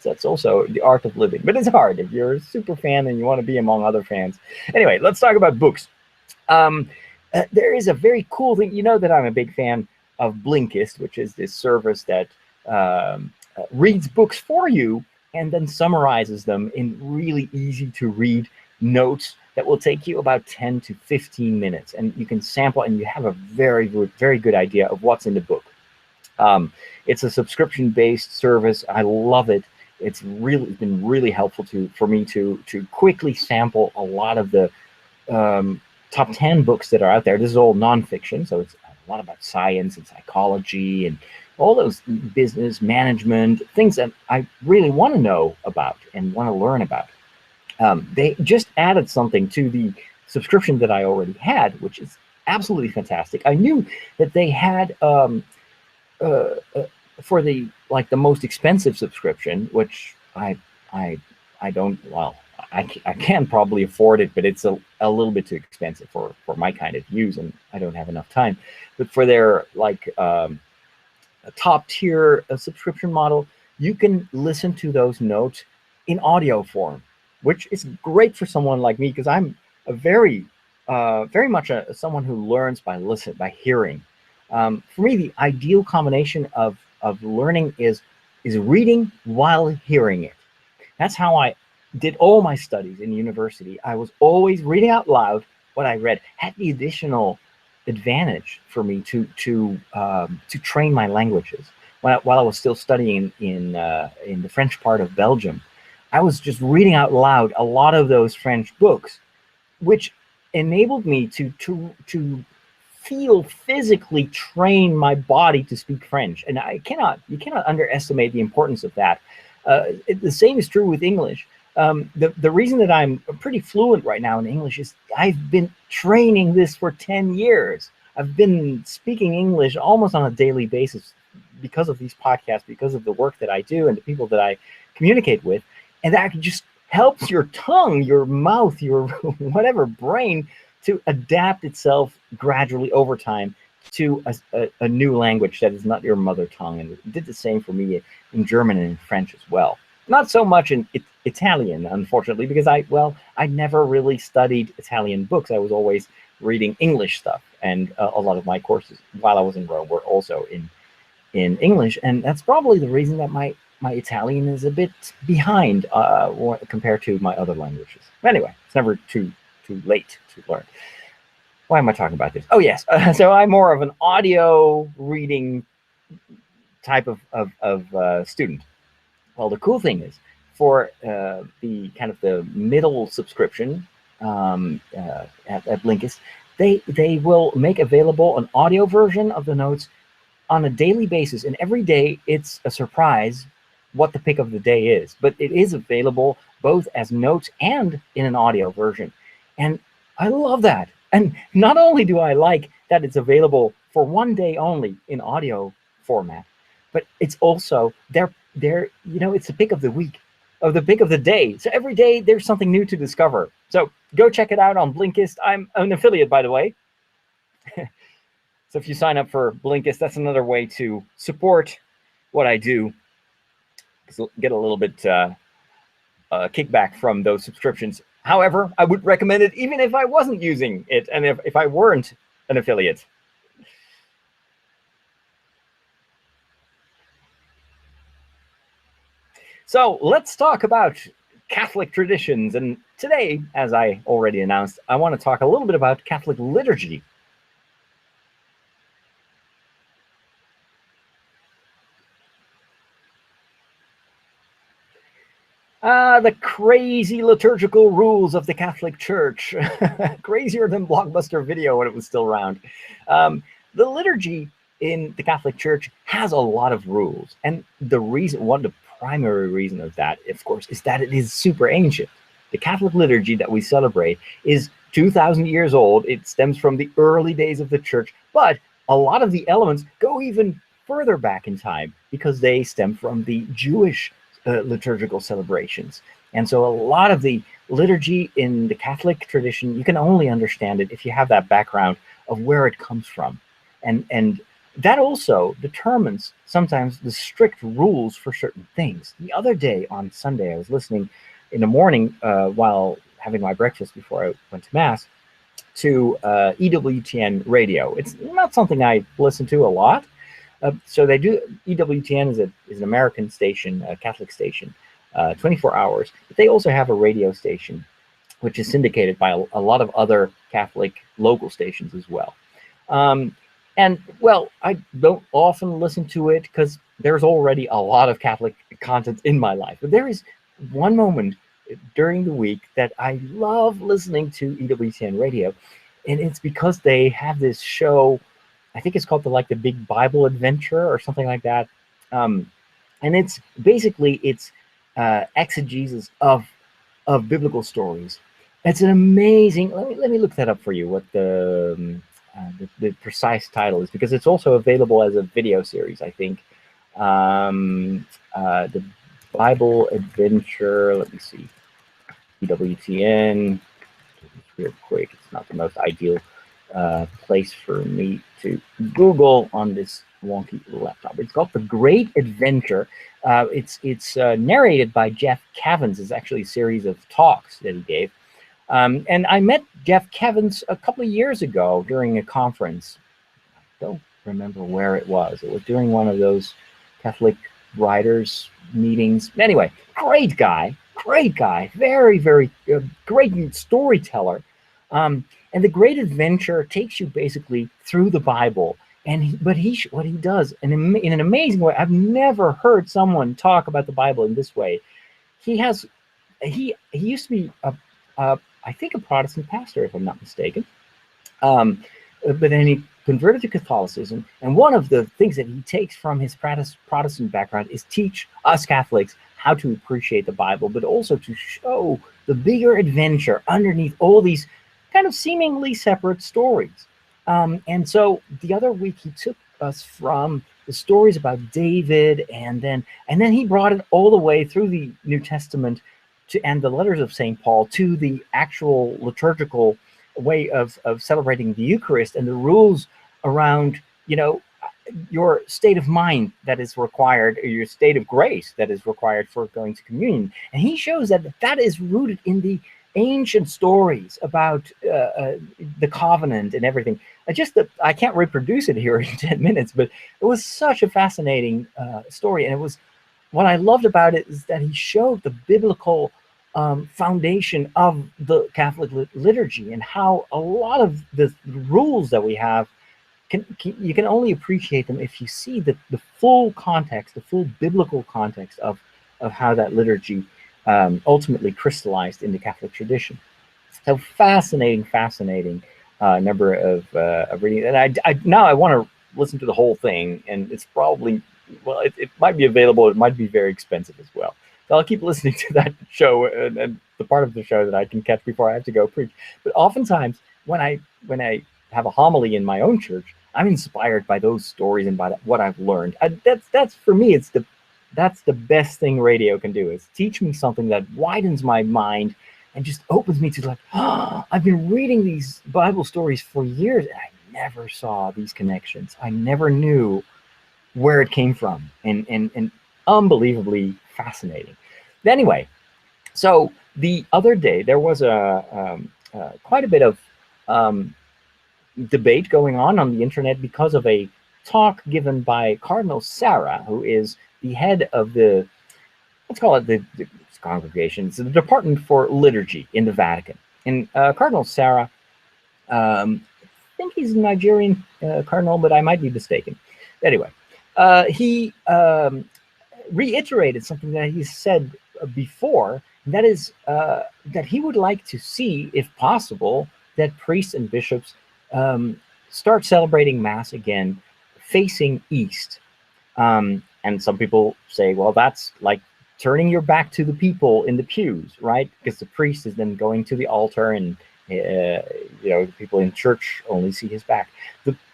That's also the art of living, but it's hard if you're a super fan and you want to be among other fans. Anyway, let's talk about books. There is a very cool thing. You know that I'm a big fan of Blinkist, which is this service that reads books for you and then summarizes them in really easy to read notes that will take you about 10 to 15 minutes. And you can sample and you have a very good idea of what's in the book. It's a subscription-based service. I love it. It's been really helpful for me to quickly sample a lot of the top 10 books that are out there. This is all nonfiction, so it's a lot about science and psychology and all those business management things that I really want to know about and want to learn about. They just added something to the subscription that I already had, which is absolutely fantastic. I knew that they had for the most expensive subscription, which I don't, well, I can probably afford it, but it's a little bit too expensive for my kind of use, and I don't have enough time. But for their a top tier subscription model, you can listen to those notes in audio form, which is great for someone like me, because I'm a very much someone who learns by hearing. For me, the ideal combination of learning is reading while hearing it. That's how I did all my studies in university. I was always reading out loud what I read. Had the additional advantage for me to train my languages. While I was still studying in the French part of Belgium, I was just reading out loud a lot of those French books, which enabled me to physically train my body to speak French. And you cannot underestimate the importance of that. The same is true with English. The reason that I'm pretty fluent right now in English is I've been training this for 10 years. I've been speaking English almost on a daily basis because of these podcasts, because of the work that I do and the people that I communicate with. And that just helps your tongue, your mouth, your whatever brain to adapt itself gradually over time to a new language that is not your mother tongue. And it did the same for me in German and in French as well. Not so much in Italian, unfortunately, because I never really studied Italian books. I was always reading English stuff, and a lot of my courses while I was in Rome were also in English, and that's probably the reason that my Italian is a bit behind compared to my other languages. Anyway, it's never too late to learn. Why am I talking about this? Oh yes, so I'm more of an audio reading type of student. Well, the cool thing is, for the kind of the middle subscription at Blinkist, they will make available an audio version of the notes on a daily basis, and every day it's a surprise what the pick of the day is. But it is available both as notes and in an audio version, and I love that. And not only do I like that it's available for one day only in audio format, but it's also it's the pick of the week, of the pick of the day. So every day there's something new to discover. So go check it out on Blinkist. I'm an affiliate, by the way. So if you sign up for Blinkist, that's another way to support what I do. Get a little bit kickback from those subscriptions. However, I would recommend it even if I wasn't using it and if I weren't an affiliate. So let's talk about Catholic traditions. And today, as I already announced, I want to talk a little bit about Catholic liturgy. The crazy liturgical rules of the Catholic Church. Crazier than Blockbuster Video when it was still around. The liturgy in the Catholic Church has a lot of rules. And one of the primary reason of that, of course, is that it is super ancient. The Catholic liturgy that we celebrate is 2,000 years old. It stems from the early days of the Church, but a lot of the elements go even further back in time because they stem from the Jewish liturgical celebrations. And so a lot of the liturgy in the Catholic tradition, you can only understand it if you have that background of where it comes from. And that also determines sometimes the strict rules for certain things. The other day on Sunday, I was listening in the morning while having my breakfast before I went to Mass to EWTN radio. It's not something I listen to a lot. So they do. EWTN is an American station, a Catholic station, 24 hours. But they also have a radio station, which is syndicated by a lot of other Catholic local stations as well. And well, I don't often listen to it because there's already a lot of Catholic content in my life. But there is one moment during the week that I love listening to EWTN radio, and it's because they have this show. I think it's called the Big Bible Adventure or something like that. And it's basically exegesis of biblical stories. It's an amazing. Let me look that up for you. What the precise title is, because it's also available as a video series. I think the Bible Adventure. Let me see. EWTN. Real quick. It's not the most ideal place for me to Google on this wonky laptop. It's called The Great Adventure. It's narrated by Jeff Cavins. It's actually a series of talks that he gave. And I met Jeff Cavins a couple of years ago during a conference. I don't remember where it was. It was during one of those Catholic writers meetings. Anyway, great guy, very, very great storyteller. And The Great Adventure takes you basically through the Bible. And what he does in an amazing way. I've never heard someone talk about the Bible in this way. He used to be I think a Protestant pastor, if I'm not mistaken. But then he converted to Catholicism. And one of the things that he takes from his Protestant background is teach us Catholics how to appreciate the Bible, but also to show the bigger adventure underneath all these kind of seemingly separate stories. And so the other week he took us from the stories about David, and then he brought it all the way through the New Testament and the letters of St. Paul to the actual liturgical way of celebrating the Eucharist and the rules around, your state of mind that is required, or your state of grace that is required for going to communion. And he shows that is rooted in the ancient stories about the covenant and everything. I can't reproduce it here in 10 minutes, but it was such a fascinating story. And it was, what I loved about it is that he showed the biblical foundation of the Catholic liturgy, and how a lot of the rules that we have you can only appreciate them if you see the full context, the full biblical context of how that liturgy ultimately crystallized in the Catholic tradition. So fascinating number of reading. And now I want to listen to the whole thing, and it's probably, well, it might be available. It might be very expensive as well. So I'll keep listening to that show and the part of the show that I can catch before I have to go preach. But oftentimes when I have a homily in my own church, I'm inspired by those stories and by what I've learned. That's for me, it's the That's the best thing radio can do, is teach me something that widens my mind and just opens me to like, oh, I've been reading these Bible stories for years and I never saw these connections. I never knew where it came from, and unbelievably fascinating. Anyway, so the other day there was quite a bit of um, debate going on the internet because of a talk given by Cardinal Sarah, who is the head of the, let's call it the congregation, it's the Department for Liturgy in the Vatican. And Cardinal Sarah, I think he's a Nigerian cardinal, but I might be mistaken. Anyway, he reiterated something that he said before, and that is that he would like to see, if possible, that priests and bishops start celebrating Mass again facing east. And some people say, well, that's like turning your back to the people in the pews, right? Because the priest is then going to the altar, and the people in church only see his back.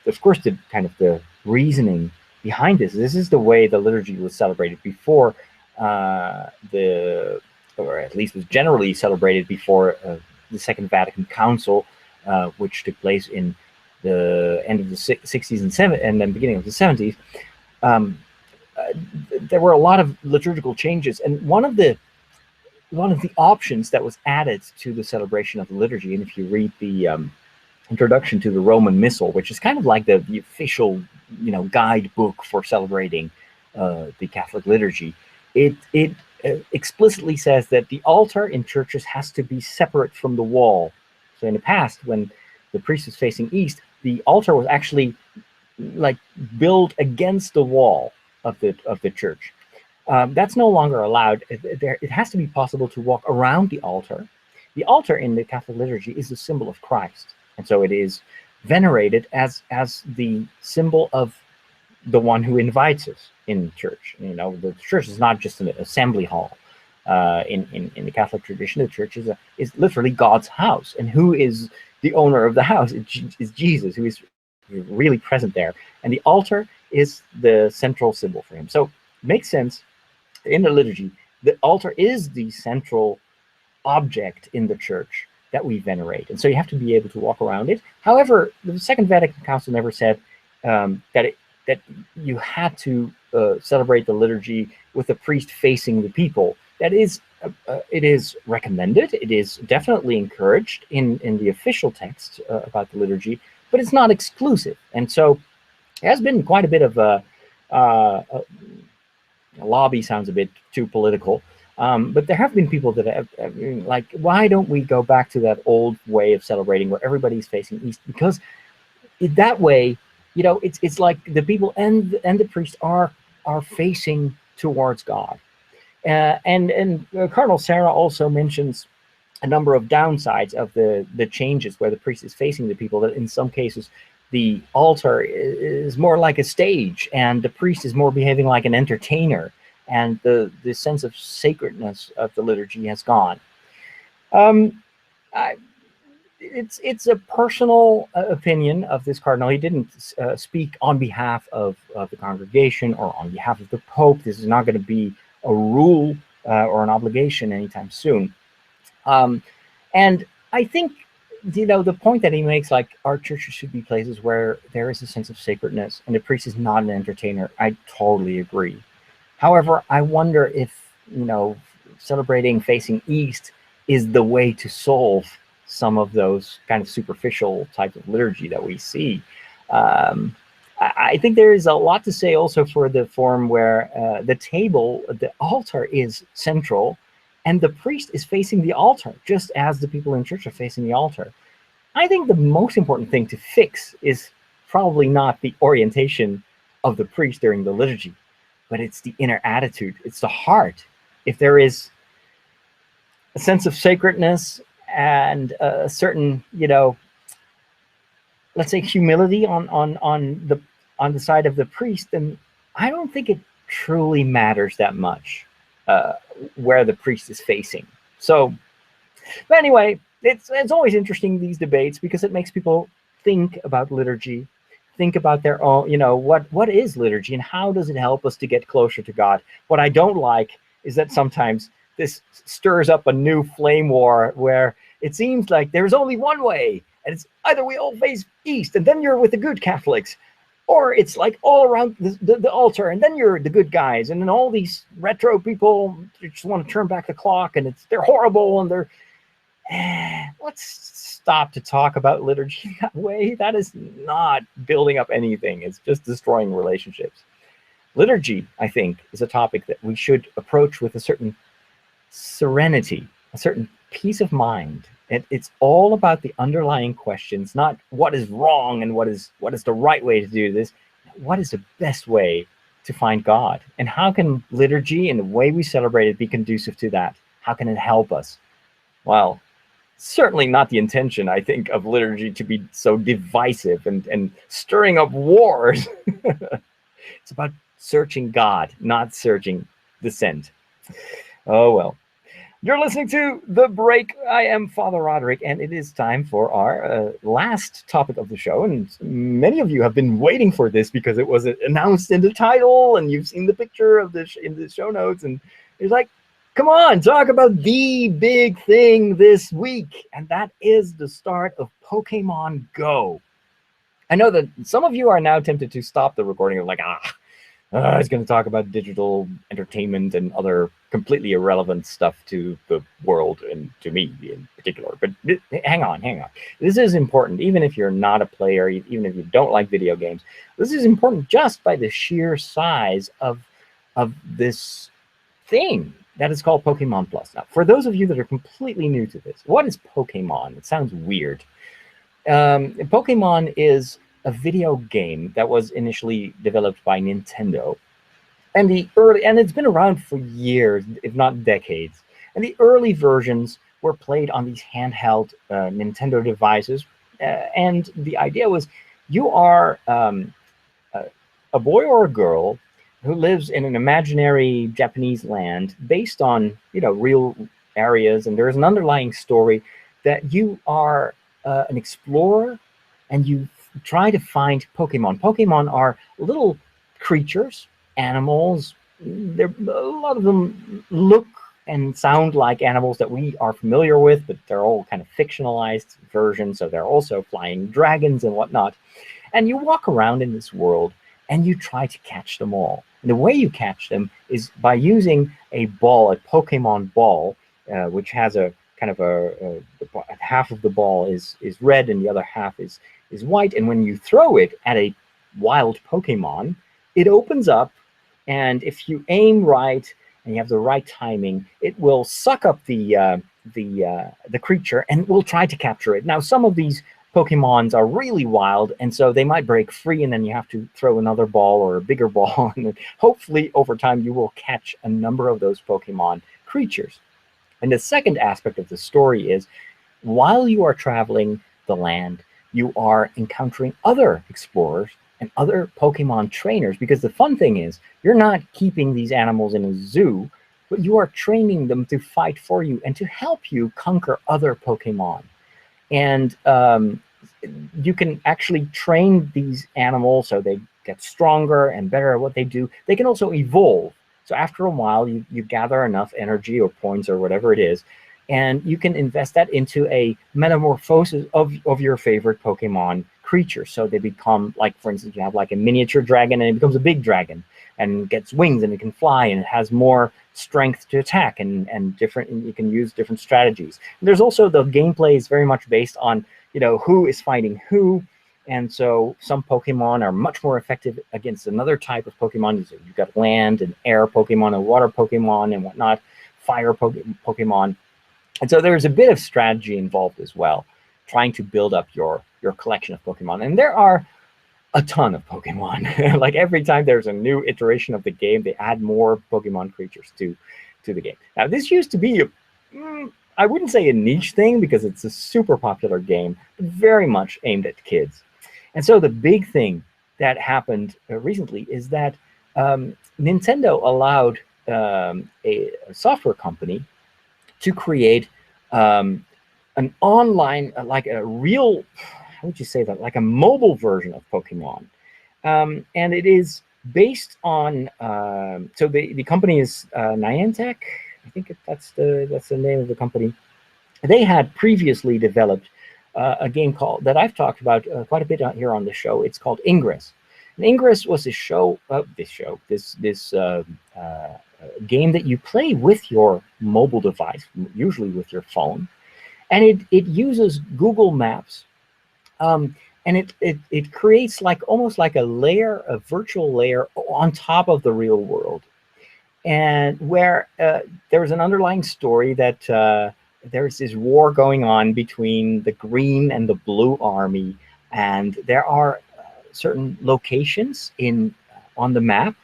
Of course, the kind of the reasoning behind this is the way the liturgy was celebrated before or at least was generally celebrated before the Second Vatican Council, which took place in the end of the 60s and then beginning of the 70s. There were a lot of liturgical changes, and one of the options that was added to the celebration of the liturgy, and if you read the introduction to the Roman Missal, which is kind of like the official, guidebook for celebrating the Catholic liturgy, it explicitly says that the altar in churches has to be separate from the wall. So in the past, when the priest was facing east, the altar was actually like built against the wall of the church. That's no longer allowed. It has to be possible to walk around the altar. The altar in the Catholic liturgy is the symbol of Christ, and so it is venerated as the symbol of the one who invites us in church. The church is not just an assembly hall. In the Catholic tradition, the church is literally God's house, and who is the owner of the house? Is Jesus, who is really present there, and the altar is the central symbol for him. So it makes sense. In the liturgy, the altar is the central object in the church that we venerate, and so you have to be able to walk around it. However, the Second Vatican Council never said that you had to celebrate the liturgy with the priest facing the people. That is, it is recommended. It is definitely encouraged in the official text about the liturgy, but it's not exclusive. And so there has been quite a bit of a lobby, sounds a bit too political, but there have been people that have like, why don't we go back to that old way of celebrating where everybody's facing east? Because that way, it's like the people and the priest are facing towards God. And Cardinal Sarah also mentions a number of downsides of the changes where the priest is facing the people, that in some cases the altar is more like a stage and the priest is more behaving like an entertainer, and the sense of sacredness of the liturgy has gone. It's a personal opinion of this cardinal. He didn't speak on behalf of the congregation or on behalf of the Pope. This is not going to be a rule or an obligation anytime soon. And I think, the point that he makes, like, our churches should be places where there is a sense of sacredness and the priest is not an entertainer. I totally agree. However, I wonder if, celebrating facing east is the way to solve some of those kind of superficial types of liturgy that we see. I think there is a lot to say also for the form where the altar is central and the priest is facing the altar, just as the people in church are facing the altar. I think the most important thing to fix is probably not the orientation of the priest during the liturgy, but it's the inner attitude. It's the heart. If there is a sense of sacredness and a certain, let's say, humility on the side of the priest, then I don't think it truly matters that much where the priest is facing. So, but anyway, it's always interesting, these debates, because it makes people think about liturgy, think about their own, what is liturgy and how does it help us to get closer to God. What I don't like is that sometimes this stirs up a new flame war where it seems like there's only one way, and it's either we all face east and then you're with the good Catholics, or it's like all around the altar and then you're the good guys, and then all these retro people just want to turn back the clock and they're horrible and they're let's stop to talk about liturgy that way. That is not building up anything. It's just destroying relationships. Liturgy, I think, is a topic that we should approach with a certain serenity, a certain peace of mind. It's all about the underlying questions, not what is wrong and what is the right way to do this. What is the best way to find God? And how can liturgy and the way we celebrate it be conducive to that? How can it help us? Well, certainly not the intention, I think, of liturgy to be so divisive and stirring up wars. It's about searching God, not searching the scent. Oh, well. You're listening to The Break. I am Father Roderick, and it is time for our last topic of the show. And many of you have been waiting for this because it was announced in the title, and you've seen the picture of this in the show notes. And it's like, come on, talk about the big thing this week. And that is the start of Pokemon Go. I know that some of you are now tempted to stop the recording of like, it's going to talk about digital entertainment and other completely irrelevant stuff to the world and to me in particular. But hang on. This is important, even if you're not a player, even if you don't like video games. This is important just by the sheer size of this thing that is called Pokemon Plus. Now, for those of you that are completely new to this, what is Pokemon? It sounds weird. Pokemon is a video game that was initially developed by Nintendo, and it's been around for years, if not decades. And the early versions were played on these handheld Nintendo devices, and the idea was you are a boy or a girl who lives in an imaginary Japanese land based on real areas, and there's an underlying story that you are an explorer, and you try to find Pokemon. Pokemon are little creatures, animals. A lot of them look and sound like animals that we are familiar with, but they're all kind of fictionalized versions. So they're also flying dragons and whatnot. And you walk around in this world and you try to catch them all. And the way you catch them is by using a ball, a Pokemon ball, which has a kind of a half of the ball is red and the other half is white. And when you throw it at a wild Pokemon, it opens up, and if you aim right and you have the right timing, it will suck up the creature and will try to capture it. Now, some of these Pokemons are really wild, and so they might break free, and then you have to throw another ball or a bigger ball, and then hopefully over time you will catch a number of those Pokemon creatures. And the second aspect of the story is, while you are traveling the land, you are encountering other explorers and other Pokemon trainers, because the fun thing is you're not keeping these animals in a zoo, but you are training them to fight for you and to help you conquer other Pokemon. And you can actually train these animals so they get stronger and better at what they do. They can also evolve. So after a while, you gather enough energy or points or whatever it is, and you can invest that into a metamorphosis of your favorite Pokemon creature. So they become, like, for instance, you have like a miniature dragon and it becomes a big dragon and gets wings and it can fly and it has more strength to attack and different, and you can use different strategies. And there's also, the gameplay is very much based on, who is fighting who. And so some Pokemon are much more effective against another type of Pokemon. So you've got land and air Pokemon and water Pokemon and whatnot, fire Pokemon. And so there's a bit of strategy involved as well, trying to build up your collection of Pokemon. And there are a ton of Pokemon. Like every time there's a new iteration of the game, they add more Pokemon creatures to the game. Now, this used to be, I wouldn't say a niche thing because it's a super popular game, but very much aimed at kids. And so the big thing that happened recently is that Nintendo allowed a software company to create an online, like a real, how would you say that, like a mobile version of Pokemon. And it is based on, so the company is Niantic. I think that's the name of the company. They had previously developed a game called, that I've talked about quite a bit here on the show. It's called Ingress. And Ingress was this game that you play with your mobile device, usually with your phone, and it uses Google Maps, and it creates like almost like a virtual layer on top of the real world, and where there's an underlying story that there's this war going on between the green and the blue army, and there are certain locations on the map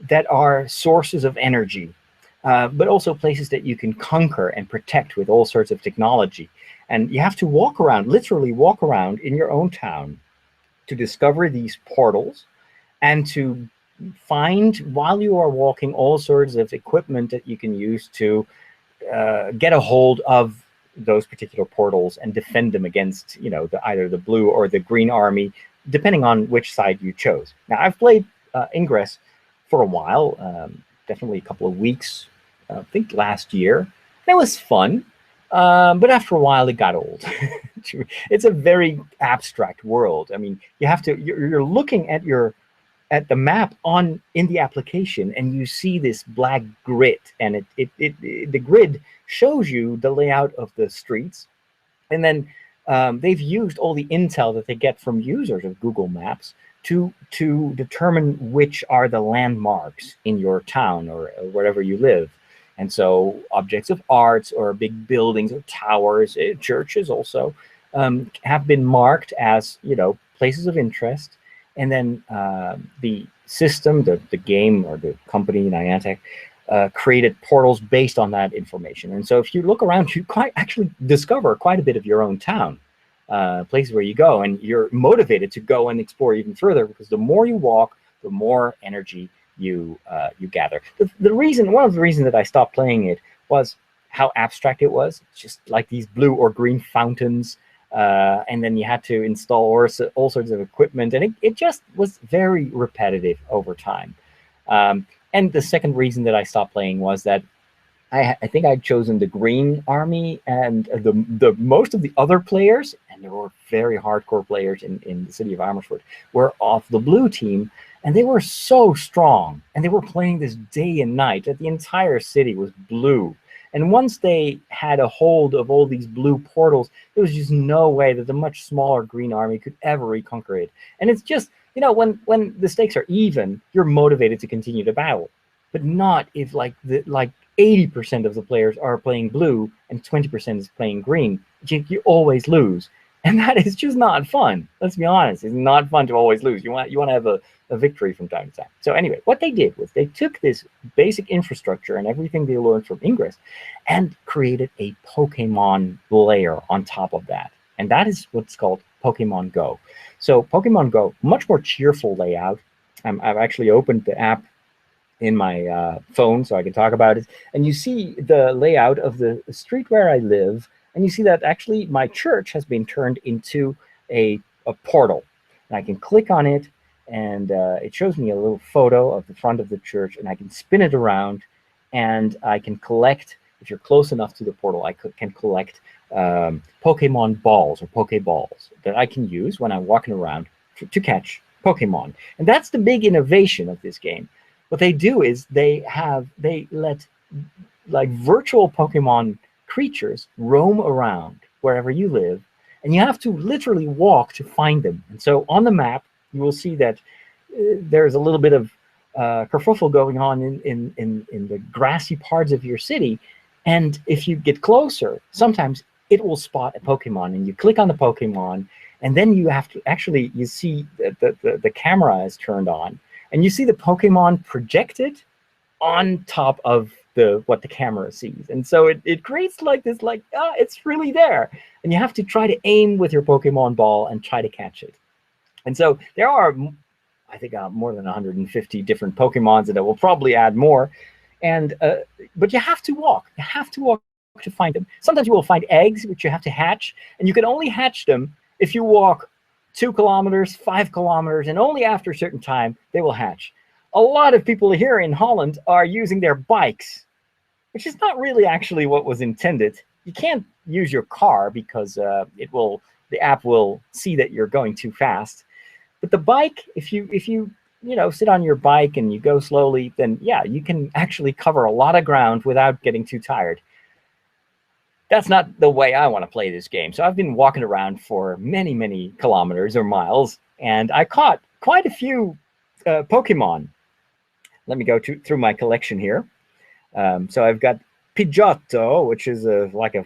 that are sources of energy, but also places that you can conquer and protect with all sorts of technology. And you have to walk around, literally walk around in your own town to discover these portals and to find, while you are walking, all sorts of equipment that you can use to get a hold of those particular portals and defend them against, either the blue or the green army, depending on which side you chose. Now, I've played Ingress for a while, definitely a couple of weeks, I think last year. And it was fun, but after a while it got old. It's a very abstract world. I mean, you're looking at the map in the application, and you see this black grid, and the grid shows you the layout of the streets, and then they've used all the intel that they get from users of Google Maps to determine which are the landmarks in your town or wherever you live. And so objects of arts or big buildings or towers, churches also, have been marked as, places of interest. And then the system, the game or the company, Niantic, created portals based on that information. And so if you look around, you actually discover quite a bit of your own town, places where you go, and you're motivated to go and explore even further, because the more you walk, the more energy you gather. One of the reasons that I stopped playing it was how abstract it was. It's just like these blue or green fountains, and then you had to install all sorts of equipment, and it just was very repetitive over time. And the second reason that I stopped playing was that I think I'd chosen the green army, and the most of the other players, and there were very hardcore players in the city of Amersfoort, were off the blue team, and they were so strong, and they were playing this day and night that the entire city was blue. And once they had a hold of all these blue portals, there was just no way that the much smaller green army could ever reconquer it. And it's just, when the stakes are even, you're motivated to continue the battle, but not if like 80% of the players are playing blue and 20% is playing green. You always lose. And that is just not fun. Let's be honest. It's not fun to always lose. You want to have a victory from time to time. So anyway, what they did was they took this basic infrastructure and everything they learned from Ingress and created a Pokemon layer on top of that. And that is what's called Pokemon Go. So Pokemon Go, much more cheerful layout. I've actually opened the app in my phone so I can talk about it. And you see the layout of the street where I live, and you see that actually my church has been turned into a portal. And I can click on it, and it shows me a little photo of the front of the church, and I can spin it around, and I can collect, if you're close enough to the portal, I can collect Pokemon balls or Pokeballs that I can use when I'm walking around to catch Pokemon. And that's the big innovation of this game. What they do is they let like virtual Pokemon creatures roam around wherever you live, and you have to literally walk to find them. And so on the map, you will see that there's a little bit of kerfuffle going on in the grassy parts of your city. And if you get closer, sometimes it will spot a Pokemon, and you click on the Pokemon, and then you have to you see that the camera is turned on, and you see the Pokemon projected on top of what the camera sees. And so it creates like this, it's really there. And you have to try to aim with your Pokemon ball and try to catch it. And so there are, I think, more than 150 different Pokemons, and it will probably add more. And but you have to walk. You have to walk to find them. Sometimes you will find eggs, which you have to hatch, and you can only hatch them if you walk 2 kilometers, 5 kilometers, and only after a certain time they will hatch. A lot of people here in Holland are using their bikes, which is not really actually what was intended. You can't use your car because the app will see that you're going too fast. But the bike, if you sit on your bike and you go slowly, then yeah, you can actually cover a lot of ground without getting too tired. That's not the way I want to play this game. So I've been walking around for many, many kilometers or miles, and I caught quite a few Pokemon. Let me go through my collection here. So I've got Pidgeotto, which is like a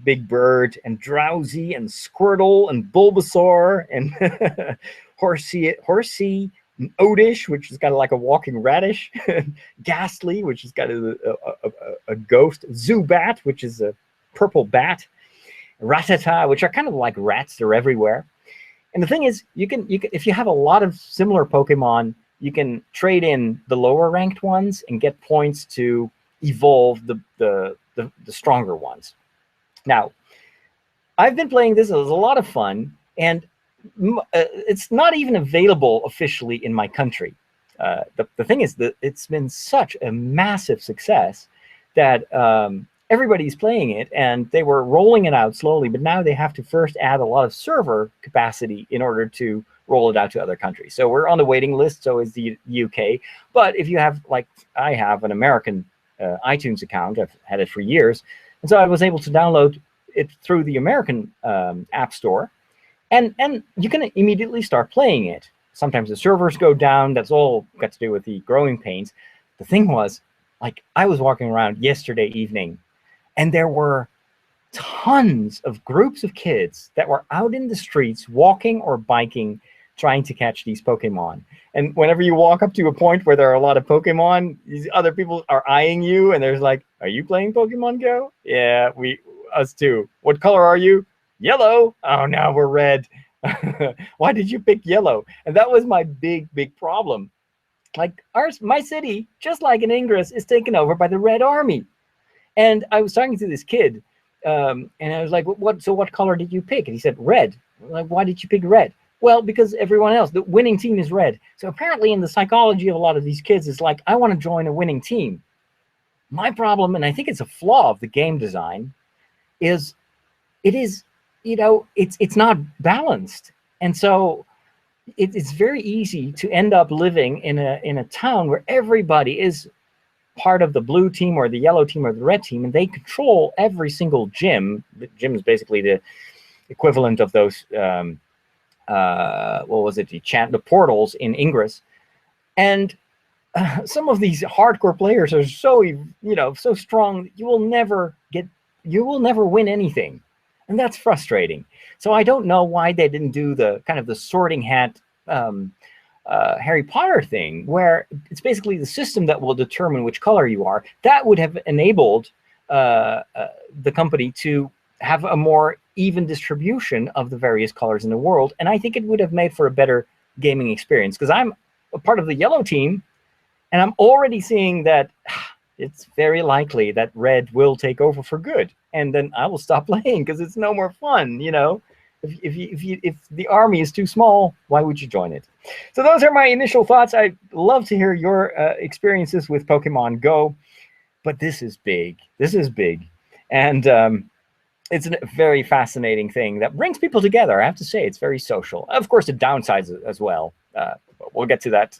big bird, and Drowsy, and Squirtle, and Bulbasaur, and Horsey, and Odish, which has got like a walking radish, Ghastly, which has got a ghost, Zubat, which is a purple bat, Rattata, which are kind of like rats, they're everywhere. And the thing is, you can if you have a lot of similar Pokemon, you can trade in the lower ranked ones and get points to evolve the stronger ones. Now, I've been playing this. It was a lot of fun, and it's not even available officially in my country. The thing is that it's been such a massive success that everybody's playing it, and they were rolling it out slowly, but now they have to first add a lot of server capacity in order to roll it out to other countries. So we're on the waiting list, so is the UK. But if you have, like I have, an American iTunes account, I've had it for years, and so I was able to download it through the American App Store, and you can immediately start playing it. Sometimes the servers go down. That's all got to do with the growing pains. The thing was, like, I was walking around yesterday evening, and there were tons of groups of kids that were out in the streets walking or biking, trying to catch these Pokemon. And whenever you walk up to a point where there are a lot of Pokemon, these other people are eyeing you, and there's like, "Are you playing Pokemon Go?" "Yeah, us too." "What color are you?" "Yellow." "Oh no, we're red." "Why did you pick yellow?" And that was my big problem. Like, my city, just like in Ingress, is taken over by the Red Army. And I was talking to this kid, and I was like, So what color did you pick?" And he said, "Red." I'm like, "Why did you pick red?" "Well, because everyone else, the winning team is red." So apparently in the psychology of a lot of these kids, it's like, I want to join a winning team. My problem, and I think it's a flaw of the game design, is it's not balanced. And so it's very easy to end up living in a town where everybody is part of the blue team or the yellow team or the red team, and they control every single gym. The gym is basically the equivalent of those the portals in Ingress. And some of these hardcore players are so strong, you will never win anything, and that's frustrating. So I don't know why they didn't do the kind of the sorting hat Harry Potter thing, where it's basically the system that will determine which color you are. That would have enabled the company to have a more even distribution of the various colors in the world, and I think it would have made for a better gaming experience, because I'm a part of the yellow team, and I'm already seeing that it's very likely that red will take over for good, and then I will stop playing because it's no more fun. If the army is too small, why would you join it? So those are my initial thoughts. I'd love to hear your experiences with Pokemon Go, but this is big. And it's a very fascinating thing that brings people together. I have to say, it's very social. Of course, it downsides as well. But we'll get to that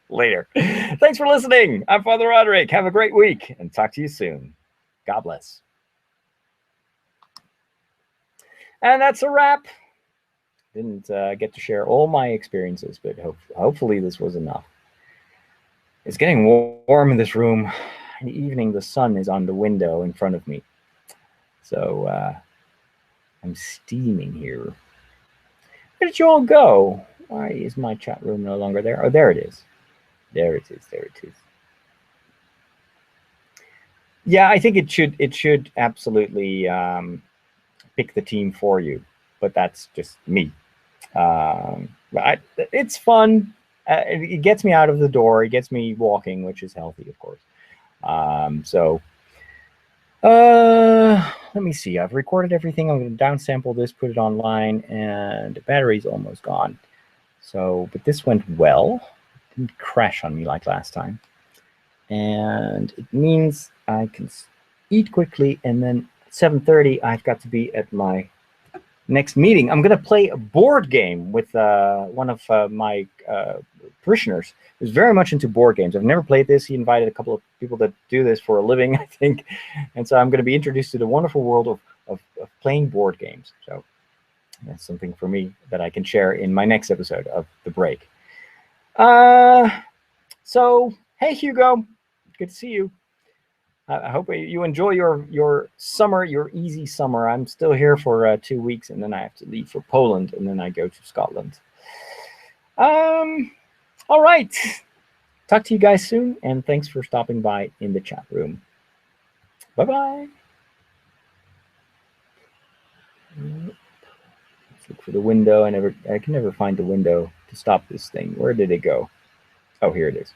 later. Thanks for listening. I'm Father Roderick. Have a great week, and talk to you soon. God bless. And that's a wrap. Didn't get to share all my experiences, but hopefully this was enough. It's getting warm in this room. In the evening, the sun is on the window in front of me. So I'm steaming here. Where did you all go? Why is my chat room no longer there? Oh, there it is. There it is. Yeah, I think it should absolutely pick the team for you, but that's just me. It's fun. It gets me out of the door. It gets me walking, which is healthy, of course. let me see. I've recorded everything. I'm going to downsample this, put it online, and the battery's almost gone. So, but this went well. It didn't crash on me like last time. And it means I can eat quickly, and then at 7:30 I've got to be at my next meeting. I'm going to play a board game with one of my parishioners who's very much into board games. I've never played this. He invited a couple of people that do this for a living, I think. And so I'm going to be introduced to the wonderful world of playing board games. So that's something for me that I can share in my next episode of The Break. So, hey, Hugo. Good to see you. I hope you enjoy your summer, your easy summer. I'm still here for 2 weeks, and then I have to leave for Poland, and then I go to Scotland. All right. Talk to you guys soon, and thanks for stopping by in the chat room. Bye-bye. Let's look for the window. I can never find the window to stop this thing. Where did it go? Oh, here it is.